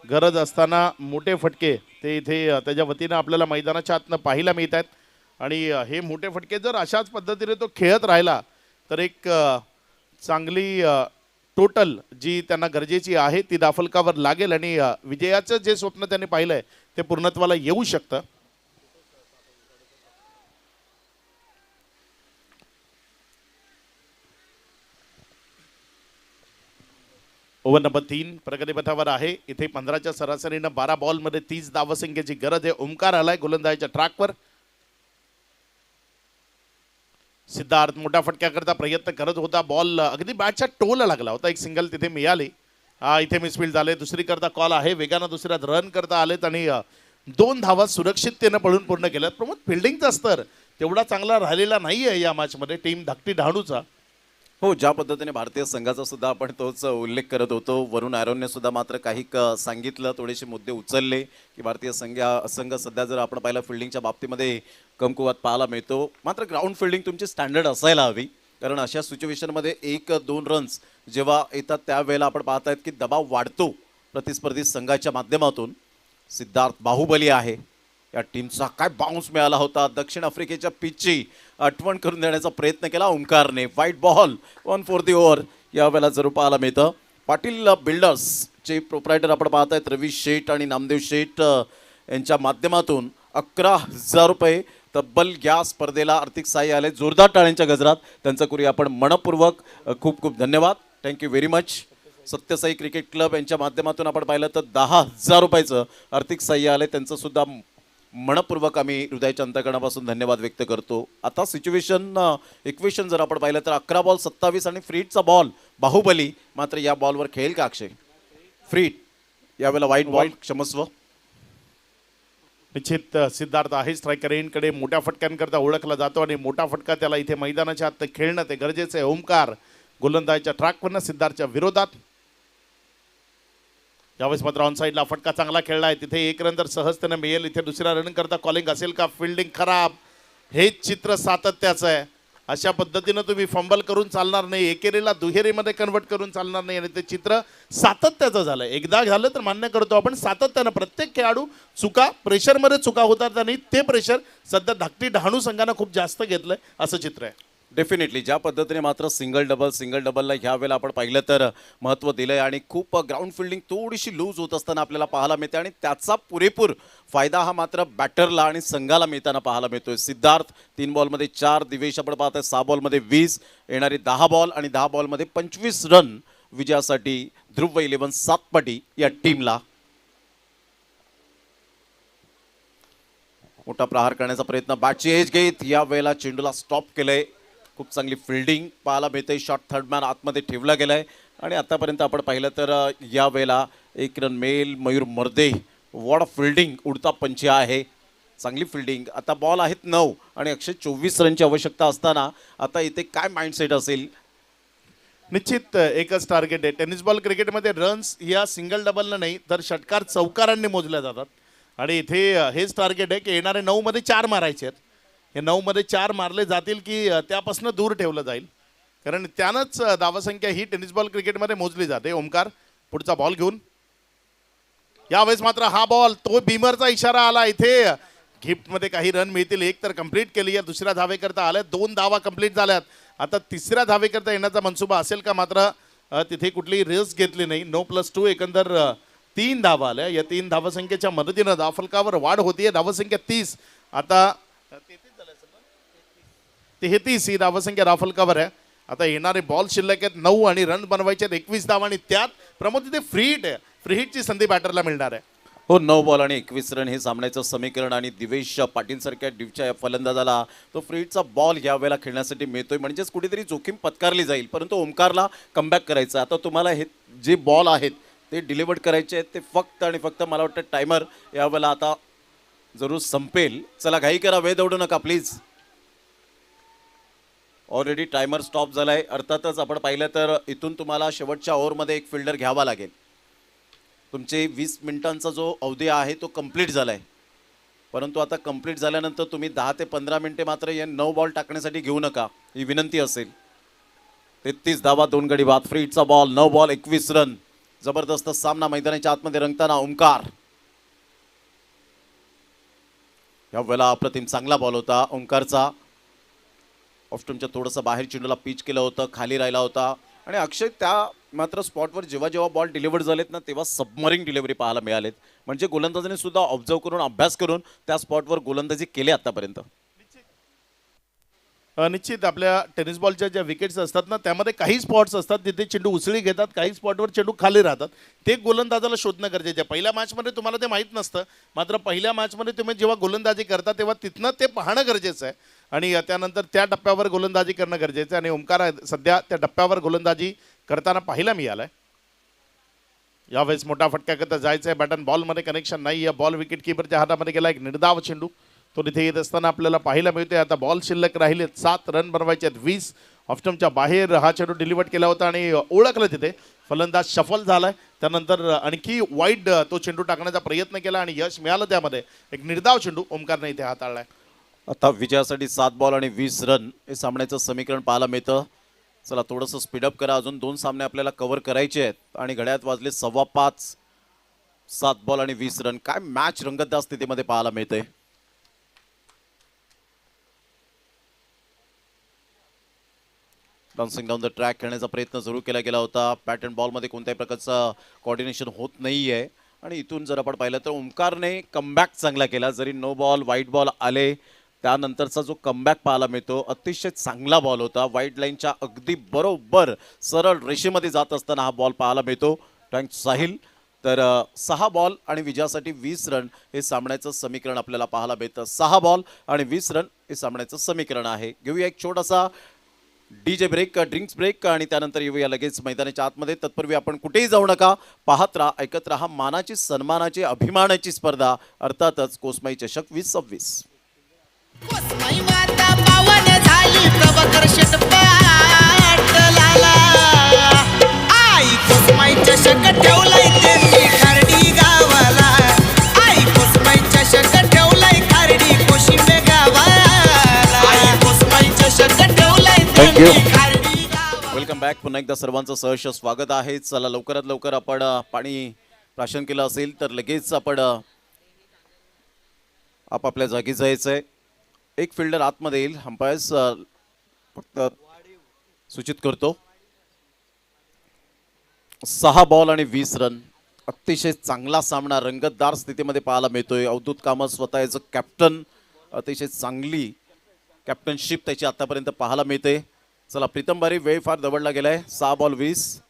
गरज असताना मोठे फटके ते इथे त्याच्या वतीनं आपल्याला मैदानाच्या आतनं पाहायला मिळत आहेत. आणि हे मोठे फटके जर अशाच पद्धतीने तो खेळत राहिला तर एक चांगली टोटल जी त्यांना गरजेची आहे ती दाफलकावर लागेल आणि विजयाचं जे स्वप्न त्यांनी पाहिलंय ते पूर्णत्वाला येऊ शकतं. ओव्हर नंबर 3 प्रगतीपथावर आहे. इथे 15च्या सरासरीनं 12 बॉलमध्ये 30 धावसंख्येची गरज आहे. ओमकार आलाय गोलंदाजीच्या ट्रॅकवर. सिद्धार्थ मोठा फटक्याकरता प्रयत्न करत होता. बॉल अगदी बॅटच्या टोला लागला होता. एक सिंगल तिथे मिळाली. इथे मिसफील्ड झाले. दुसरी करता कॉल आहे. वेगानं दुसऱ्यात रन करता आलेत आणि 2 धावा सुरक्षिततेनं पळून पूर्ण केल्यात. प्रमोद फिल्डिंगचा स्तर तेवढा चांगला राहिलेला नाहीये या मॅचमध्ये टीम धाकटी डहाणूचा. हो, ज्या पद्धतीने भारतीय संघाचा सुद्धा आपण तोच उल्लेख करत होतो. वरुण आरोनने सुद्धा मात्र काही सांगितलं, थोडेसे मुद्दे उचलले की भारतीय संघ सध्या जर आपण पाहिलं फिल्डिंगच्या बाबतीमध्ये कमकुवत पाहायला मिळतो. मात्र ग्राउंड फिल्डिंग तुमची स्टँडर्ड असायला हवी, कारण अशा सिच्युएशनमध्ये 1-2 रन्स जेव्हा येतात त्यावेळेला आपण पाहतायत की दबाव वाढतो प्रतिस्पर्धी संघाच्या माध्यमातून. सिद्धार्थ बाहुबली आहे. या टीमचा काय बाउन्स मिळाला होता. दक्षिण आफ्रिकेच्या पिचची आठवण करून देण्याचा प्रयत्न केला ओंकारने. White ball 1 for the over यावेळेला जरूर पाहायला मिळतं. पाटील बिल्डर्सचे प्रोप्रायटर आपण पाहतायत रवी शेठ आणि नामदेव शेठ यांच्या माध्यमातून 11,000 रुपये तब्बल या स्पर्धेला आर्थिक सहाय्य आले. जोरदार टाळ्यांच्या गजरात त्यांचं करूया आपण मनपूर्वक खूप खूप धन्यवाद. Thank you very much. Sathya Sai cricket club यांच्या माध्यमातून आपण पाहिलं तर 10,000 रुपयाचं आर्थिक सहाय्य आले. त्यांचं सुद्धा मनपूर्वक आम्ही हृदयाच्या अंतकरणापासून धन्यवाद व्यक्त करतो. आता इक्वेशन जर आपण पाहिलं तर 11 बॉल 27 आणि फ्रीटचा बॉल बाहुबली. मात्र या बॉलवर खेळेल का अक्षय? फ्रीट यावेळेला वाईट बॉल, क्षमस्व. निश्चित सिद्धार्थ आहे स्ट्रायकर एंडकडे. मोठ्या फटक्यांकरता ओळखला जातो आणि मोठा फटका त्याला इथे मैदानाच्या आत खेळणं ते गरजेचं आहे. ओमकार गोलंदाजीच्या ट्रॅकवरनं सिद्धार्थच्या विरोधात. यावेळेस मात्र ऑन साईडला फटका चांगला खेळला आहे. तिथे 1 रन तर सहजतेनं मिळेल. इथे दुसऱ्या रन करता कॉलिंग असेल का? फिल्डिंग खराब. हेच चित्र सातत्याचं आहे. अशा पद्धतीनं तुम्ही फंबल करून चालणार नाही. एकेरीला दुहेरीमध्ये कन्वर्ट करून चालणार नाही आणि ते चित्र सातत्याचं झालं. एकदा झालं तर मान्य करतो आपण. सातत्यानं प्रत्येक खेळाडू प्रेशरमध्ये चुका होतात आणि ते प्रेशर सध्या धाकटी डहाणू संघानं खूप जास्त घेतलंय असं चित्र आहे. डेफिनेटली ज्या पद्धतीने मात्र सिंगल डबलला ह्या वेळेला आपण पाहिलं तर महत्त्व दिलं आहे आणि खूप ग्राउंड फिल्डिंग थोडीशी लूज होत असताना आपल्याला पाहायला मिळते आणि त्याचा पुरेपूर फायदा हा मात्र बॅटरला आणि संघाला मिळताना पाहायला मिळतोय. सिद्धार्थ 3 बॉलमध्ये 4, दिवेश आपण पाहतोय 6 बॉलमध्ये 20, येणारे 10 बॉल आणि 10 बॉलमध्ये 25 रन विजयासाठी ध्रुव 11 सातपाटी या टीमला. मोठा प्रहार करण्याचा प्रयत्न, बॅटची एज घेत या वेळेला चेंडूला स्टॉप केलंय. खूप चांगली फिल्डिंग पाहायला मिळते. शॉट थर्ड मॅन आतमध्ये ठेवला गेलाय आणि आतापर्यंत आपण पाहिलं तर या वेळेला 1 रन मेल मयूर मर्दे. वॉट फिल्डिंग, उडता पंच आहे, चांगली फिल्डिंग. आता बॉल आहेत 9 आणि 124 रनची आवश्यकता असताना आता इथे काय माइंडसेट असेल? निश्चित एकच टार्गेट आहे. टेनिस बॉल क्रिकेटमध्ये रन्स या सिंगल डबलनं नाही तर षटकार चौकारांनी मोजल्या जातात आणि इथे हेच टार्गेट आहे की येणारे 9 मध्ये 4 मारायचे आहेत. हे 9 मध्ये 4 मारले जातील की त्यापासून दूर ठेवलं जाईल, कारण त्यानंच धावसंख्या ही टेनिस बॉल क्रिकेटमध्ये मोजली जाते. ओमकार पुढचा बॉल घेऊन. यावेळेस मात्र हा बॉल, तो बीमरचा इशारा आला. इथे गिफ्टमध्ये काही रन मिळतील. 1 तर कंप्लीट केली आहे, दुसऱ्या धावेकरता आल्या. 2 धावा कंप्लीट झाल्यात आता तिसऱ्या धावेकरता येण्याचा मनसुबा असेल का, मात्र तिथे कुठलीही रिस्क घेतली नाही. 9+2 एकंदर 3 धावा आल्या. या 3 धावसंख्येच्या मदतीनं धावफलकावर वाढ होतीये. धावसंख्या 30, आता 33 ही धावसंख्या धावफलकावर आहे. आता येणारे बॉल शिल्लक आहेत 9 आणि रन बनवायचे आहेत 21 धावा, आणि त्यात प्रमोद तिथे फ्री हिट आहे. फ्री हिटची संधी बॅटरला मिळणार आहे. हो, 9 बॉल आणि 21 रन हे सामन्याचं समीकरण, आणि दिवेश पाटील सारख्या डिवच्या या फलंदाजाला तो फ्रीटचा बॉल या वेळेला खेळण्यासाठी मिळतोय, म्हणजेच कुठेतरी जोखीम पत्कारली जाईल. परंतु ओमकारला कमबॅक करायचं. आता तुम्हाला हे जे बॉल आहेत ते डिलिव्हर्ड करायचे आहेत. ते फक्त आणि फक्त मला वाटतं टायमर यावेळेला आता जरूर संपेल. चला घाई करा, वेळ दौडू नका प्लीज. ऑलरेडी टायमर स्टॉप झालाय. अर्थातच आपण पाहिलं तर इथून तुम्हाला शेवटच्या ओव्हरमध्ये एक फिल्डर घ्यावा लागेल. तुमचे 20 मिनिटांचा जो अवधी आहे तो कंप्लीट झालाय, परंतु आता कंप्लीट झाल्यानंतर तुम्ही 10 ते 15 मिनिटे मात्र या 9 बॉल टाकण्यासाठी घेऊ नका, ही विनंती असेल. 33 धावा 2 गडी बाद. फ्रीटचा बॉल, 9 बॉल 21 रन. जबरदस्त सामना मैदानाच्या आतमध्ये रंगताना ओंकार. या वेळेला अप्रतिम चांगला बॉल होता ओंकारचा. ऑफस्टमच्या थोडंसं बाहेर चेंडूला पिच केलं होतं, खाली राहिला होता. आणि अक्षय त्या मात्र स्पॉटवर जेव्हा जेव्हा बॉल डिलिव्हर्ड झालेत ना, तेव्हा सबमरिंग डिलिव्हरी पाहायला मिळालेत. म्हणजे गोलंदाजाने सुद्धा ऑब्झर्व करून, अभ्यास करून त्या स्पॉटवर गोलंदाजी केली आतापर्यंत. निश्चित आपल्या टेनिस बॉलच्या ज्या विकेट्स असतात ना, त्यामध्ये काही स्पॉट्स असतात तिथे चेंडू उसळी घेतात, काही स्पॉटवर चेंडू खाली राहतात. ते गोलंदाजाला शोधणं गरजेचं आहे. पहिल्या मॅचमध्ये तुम्हाला ते माहीत नसतं, मात्र पहिल्या मॅचमध्ये तुम्ही जेव्हा गोलंदाजी करता तेव्हा तिथनं ते पाहणं गरजेचं आहे, आणि त्यानंतर त्या टप्प्यावर गोलंदाजी करणं गरजेचं आहे. आणि ओंकार सध्या त्या टप्प्यावर गोलंदाजी करताना पाहायला मिळालाय. यावेळेस मोठा फटका करता जायचं आहे. बॅटन बॉलमध्ये कनेक्शन नाही. या बॉल विकेट किपरच्या हातामध्ये गेला. एक निर्धाव चेंडू तो तिथे येत असताना आपल्याला पाहायला मिळतोय. आता बॉल शिल्लक राहिले 7 रन बनवायचे आहेत. 20 ऑफस्टमच्या बाहेर हा चेंडू डिलिव्हर्ड केला होता आणि ओळखलं तिथे. फलंदाज शफल झालाय. त्यानंतर आणखी वाईड तो चेंडू टाकण्याचा प्रयत्न केला आणि यश मिळालं. त्यामध्ये एक निर्धाव चेंडू ओमकारने इथे हाताळलाय. आता विजयासाठी 7 बॉल आणि 20 रन हे सामन्याचं समीकरण पाहायला मिळतं. चला थोडंसं स्पीडअप करा. अजून 2 सामने आपल्याला कव्हर करायचे आहेत आणि घड्याळात वाजले 5:15. 7 बॉल आणि 20 रन. काय मॅच रंगतदार स्थितीमध्ये पाहायला मिळते. डान्सिंग डाऊन द ट्रॅक खेळण्याचा प्रयत्न जरूर केला गेला होता. पॅटर्न बॉलमध्ये कोणत्याही प्रकारचं कोऑर्डिनेशन होत नाही आहे. आणि इथून जर आपण पाहिलं तर ओमकारने कमबॅक चांगला केला. जरी नो बॉल व्हाईट बॉल आले, त्यानंतरचा जो कमबॅक पाहायला मिळतो अतिशय चांगला बॉल होता. व्हाईट लाईनच्या अगदी बरोबर सरळ रेषेमध्ये जात असताना हा बॉल पाहायला मिळतो. थँक साहिल. तर 6 बॉल आणि विजयासाठी 20 रन हे सामन्याचं समीकरण आपल्याला पाहायला मिळतं. 6 बॉल आणि 20 रन हे सामन्याचं समीकरण आहे. घेऊया एक छोटासा डीजे ब्रेक, ड्रिंक्स ब्रेक, आणि त्यानंतर येऊया लगेच मैदानाच्या आतमध्ये. तत्पूर्वी आपण कुठेही जाऊ नका, पाहत राहा, ऐकत राहा. मानाची, सन्मानाची, अभिमानाची स्पर्धा, अर्थातच कोसमाई चषक 2026. कोसमाई माता पावन झाली प्रभाकर षटपाट लाला. आई कोसमाई चषक ठेवलाय त्यांनी खारडी गावाला. आई कोसमाई चषक ठेवलाय खारडी कोशिंबे गावाला. आई कोसमाई चषक ठेवलाय त्यांनी खारडी गावाला. Welcome back. पुन्हा एकदा सर्वांचं सहर्ष स्वागत आहे. चला लवकरात लवकर आपण पाणी प्राशन केलं असेल तर लगेच आपण आपापल्या जागी जायचंय. एक फिल्डर आतमध्ये येईल. अंपायर्स फक्त सूचित करतो. 6 बॉल आणि 20 रन. अतिशय चांगला सामना रंगतदार स्थितीमध्ये पाहायला मिळतोय. अवधूत कामत स्वतः याचं कॅप्टन, अतिशय चांगली कॅप्टनशिप त्याची आतापर्यंत पाहायला मिळते. चला प्रीतम बारी, वेळ फार दवडला गेलाय. 6 बॉल 20.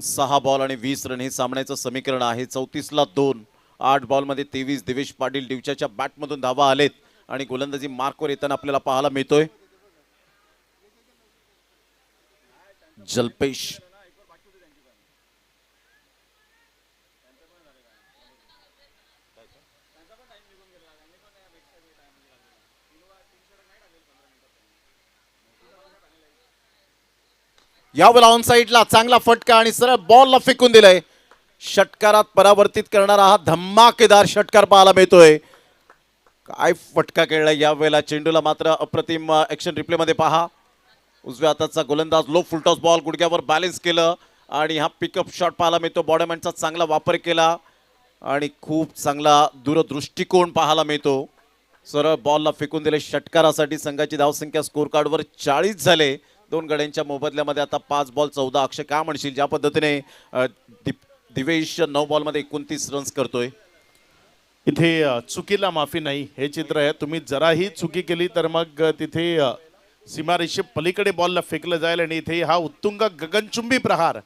6 बॉल आणि 20 रन हे सामन्याचं समीकरण आहे. 34ला 2. 8 बॉलमध्ये 23. दिवेश पाटील डिवच्याच्या बॅटमधून धावा आलेत आणि गोलंदाजी मार्कवर येताना आपल्याला पाहायला मिळतोय. जल्पेश यावेळेला ऑन साईडला चांगला फटका आणि सरळ बॉलला फेकून दिलंय. षटकारात परावर्तित करणारा हा धमाकेदार षटकार पाहायला मिळतोय. काय फटका खेळलाय यावेळेला. चेंडूला मात्र अप्रतिम ऍक्शन रिप्ले मध्ये पहा. उजव्या हाताचा गोलंदाज लो फुलटॉस बॉल गुडघ्यावर बॅलन्स केलं आणि हा पिकअप शॉट पाहायला मिळतो. बॉडमॅनचा चांगला वापर केला आणि खूप चांगला दूरदृष्टिकोन पाहायला मिळतो. सरळ बॉलला फेकून दिले षटकारासाठी. संघाची धावसंख्या स्कोर कार्डवर 40 झाले. दोन गड्यांच्या मोबदल्यामध्ये आता 5 बॉल 14. अक्षय काय म्हणशील ज्या पद्धतीने दिवेश 9 बॉलमध्ये 29 रन्स करतोय? इथे चुकीला माफी नाही हे चित्र आहे. तुम्ही जराही चुकी केली तर मग तिथे सीमारेषे पलीकडे बॉलला फेकलं जाईल आणि इथे हा उत्तुंग गगनचुंबी प्रहार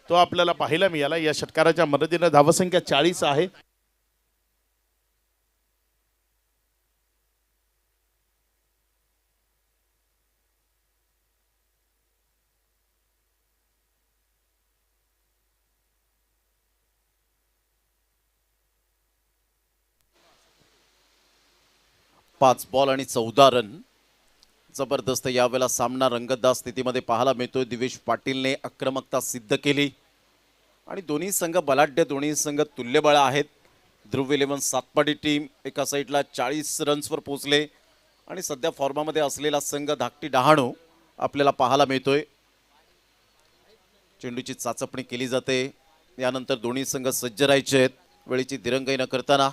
तो आपल्याला पाहायला मिळाला. या षटकाराच्या मदतीनं धावसंख्या 40 आहे. पाच बॉल आणि 14 रन. जबरदस्त यावेळेला सामना रंगतदार स्थितीमध्ये पाहायला मिळतोय. दिवेश पाटीलने आक्रमकता सिद्ध केली आणि दोन्ही संघ बलाढ्य, दोन्ही संघ तुल्यबळ आहेत. ध्रुव 11 सातपाडी टीम एका साईडला 40 रन्सवर पोहोचले आणि सध्या फॉर्मामध्ये असलेला संघ धाकटी डहाणू आपल्याला पाहायला मिळतोय. चेंडूची चाचपणी केली जाते. यानंतर दोन्ही संघ सज्ज राहायचे आहेत वेळेची दिरंगाई न करताना.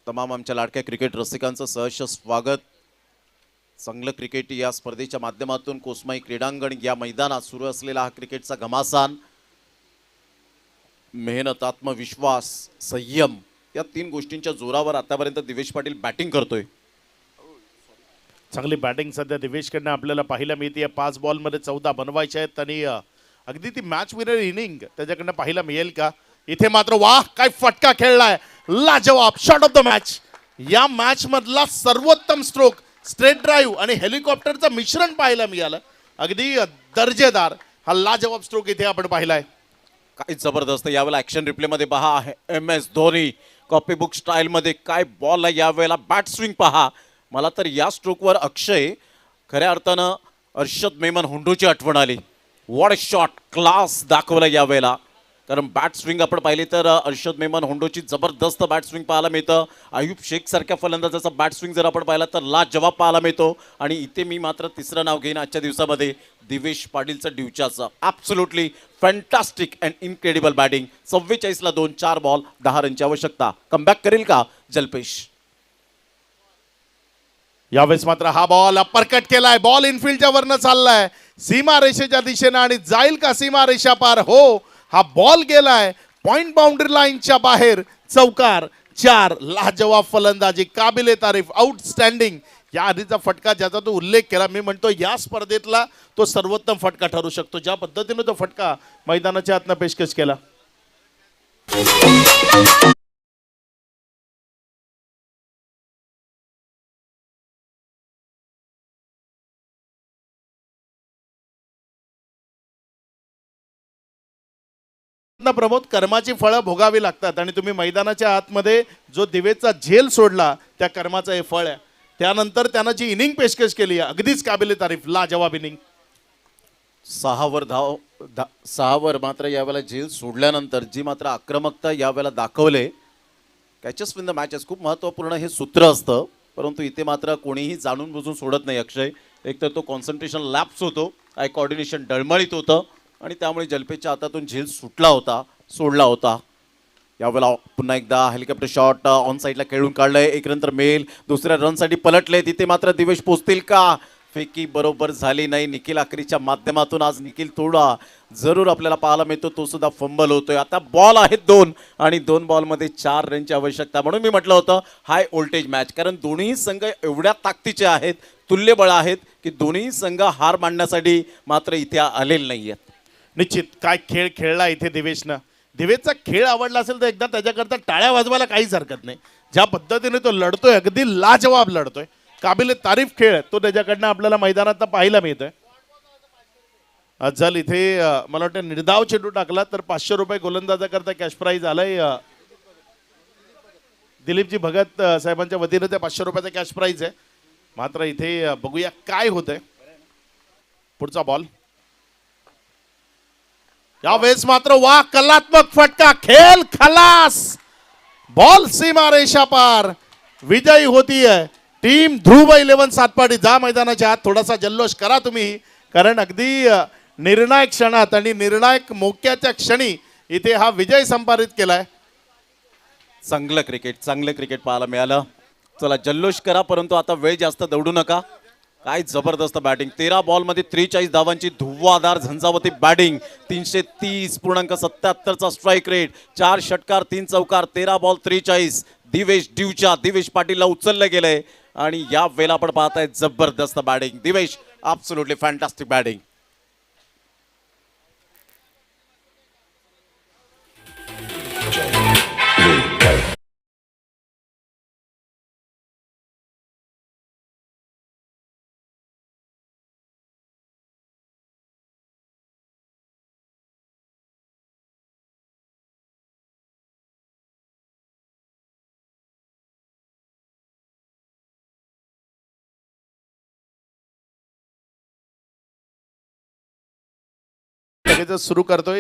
तमाम आमच्या लाडक्या क्रिकेट रसिकांचं सहर्ष स्वागत. चांगलं क्रिकेट या स्पर्धेच्या माध्यमातून कोसमाई क्रीडांगण या मैदानात सुरू असलेला हा क्रिकेटचा घमासान. मेहनत, आत्मविश्वास, संयम या 3 गोष्टींच्या जोरावर आतापर्यंत दिवेश पाटील बॅटिंग करतोय. चांगली बॅटिंग सध्या दिवेशकडनं आपल्याला पाहायला मिळते. 5 बॉलमध्ये 14 बनवायचे आहेत आणि अगदी ती मॅच विनर इनिंग त्याच्याकडनं पाहायला मिळेल का? इथे मात्र वाह काय फटका खेळलाय, लाजवाब शॉट ऑफ द मॅच. या मॅच मधला सर्वोत्तम स्ट्रोक, स्ट्रेट ड्राईव्ह आणि हेलिकॉप्टरचं मिश्रण पाहायला मिळालं. अगदी दर्जेदार हा लाजवाब स्ट्रोक इथे आपण पाहिलाय. काय जबरदस्त यावेळेला ॲक्शन रिप्लेमध्ये पहा. MS धोनी कॉपी बुक स्टाईलमध्ये काय बॉलला यावेळेला बॅट स्विंग पहा. मला तर या स्ट्रोकवर अक्षय खऱ्या अर्थानं अर्षद मेमन हुंडूची आठवण आली. वॉट अ शॉट, क्लास दाखवला यावेळेला. कारण बॅट स्विंग आपण पाहिली तर अर्षद मेमन हुंडोची जबरदस्त बॅट स्विंग पाहायला मिळतं. आयुब शेख सारख्या फलंदाजाचा बॅट स्विंग जर आपण पाहिला तर लाजवाब पाहायला मिळतो. आणि इथे मी मात्र तिसरं नाव घेईन आजच्या दिवसामध्ये दिवेश पाटीलचं ड्यूच्याचं. Absolutely fantastic and incredible batting. 44ला 2, 4 बॉल 10 रनची आवश्यकता. कमबॅक करेल का जल्पेश? यावेळेस मात्र हा बॉल अपरकट केलाय. बॉल इनफिल्डच्या वरनं चाललाय सीमा रेषेच्या दिशेनं आणि जाईल का सीमा रेषा पार? हो, हा बॉल गेलाय पॉइंट बाउंड्री लाईनच्या बाहेर. चौकार 4. लाजवाब फलंदाजी, काबिले तारीफ, आउटस्टँडिंग. या आधीचा फटका ज्याचा तो उल्लेख केला, मी म्हणतो या स्पर्धेतला तो सर्वोत्तम फटका ठरू शकतो. ज्या पद्धतीने तो फटका मैदानाच्या आतनं पेशकश केला. प्रमोद, कर्माची फळं भोगावी लागतात आणि तुम्ही मैदानाच्या आतमध्ये जो दिवेचा झेल सोडला त्या कर्माचं हे फळ आहे. त्यानंतर त्यानं जी इनिंग पेशकश केली अगदीच काबिले तारीफ, लाजवाब इनिंग. 6वर मात्र यावेळेला झेल सोडल्यानंतर जी मात्र आक्रमकता यावेळेला दाखवले. कॅचेस विन द मॅचेस खूप महत्त्वपूर्ण हे सूत्र असतं, परंतु इथे मात्र कोणीही जाणून बुजून सोडत नाही अक्षय. एकतर तो कॉन्सन्ट्रेशन लॅप्स होतो, आय कोऑर्डिनेशन डळमळीत होतं आणि त्यामुळे जल्पेच्या हातातून झेल सुटला होता, सोडला होता. यावेळेला पुन्हा एकदा हेलिकॉप्टर शॉट ऑन साईडला खेळून काढलंय. एक नंतर मेल दुसऱ्या रनसाठी पलटले. तिथे मात्र दिवेश पोचतील का? फेकी बरोबर झाली नाही. निखिल आखरीच्या माध्यमातून आज निखिल थोडा जरूर आपल्याला पाहायला मिळतो, तो सुद्धा फंबल होतोय. आता बॉल आहेत 2 आणि 2 बॉलमध्ये 4 रनची आवश्यकता. म्हणून मी म्हटलं होतं हाय व्होल्टेज मॅच, कारण दोन्ही संघ एवढ्या ताकदीचे आहेत, तुल्यबळ आहेत की दोन्ही संघ हार मांडण्यासाठी मात्र इथे आलेले नाही आहेत. निश्चित काय खेळ खेळला इथे दिवेशनं. दिवेशचा खेळ आवडला असेल तर एकदा त्याच्याकरता टाळ्या वाजवायला काहीच हरकत नाही. ज्या पद्धतीने तो लढतोय अगदी लाजवाब लढतोय, काबिले तारीफ खेळ तो त्याच्याकडनं आपल्याला मैदानात पाहायला मिळतोय. अज्जल इथे मला वाटतं निर्धाव चेंडू टाकला तर 500 रुपये गोलंदाजाकरता कॅश प्राईज आलाय. दिलीपजी भगत साहेबांच्या वतीनं त्या 500 रुपयाचा कॅश प्राईज आहे. मात्र इथे बघूया काय होतंय. पुढचा बॉल यावेळेस मात्र वा कलात्मक फटका, खेळ खलास. बॉल सीमा रेषा पार. विजयी होतीये टीम ध्रुव 11 सातपाडी. जा मैदानाच्या आत, थोडासा जल्लोष करा तुम्ही, कारण अगदी निर्णायक क्षणात आणि निर्णायक मोक्याच्या क्षणी इथे हा विजय संपादित केलाय. चांगलं क्रिकेट पाहायला मिळालं. चला जल्लोष करा, परंतु आता वेळ जास्त दौडू नका. काय जबरदस्त बॅटिंग. 13 बॉलमध्ये 43 धावांची धुव्वाधार झंझावती बॅटिंग. 330.77चा स्ट्राईक रेट, 4 षटकार 3 चौकार, 13 बॉल 43. दिवेश पाटीलला उचललं गेलंय आणि या वेळेला आपण पाहताय जबरदस्त batting. Divesh absolutely fantastic batting. लगेचच सुरू करतोय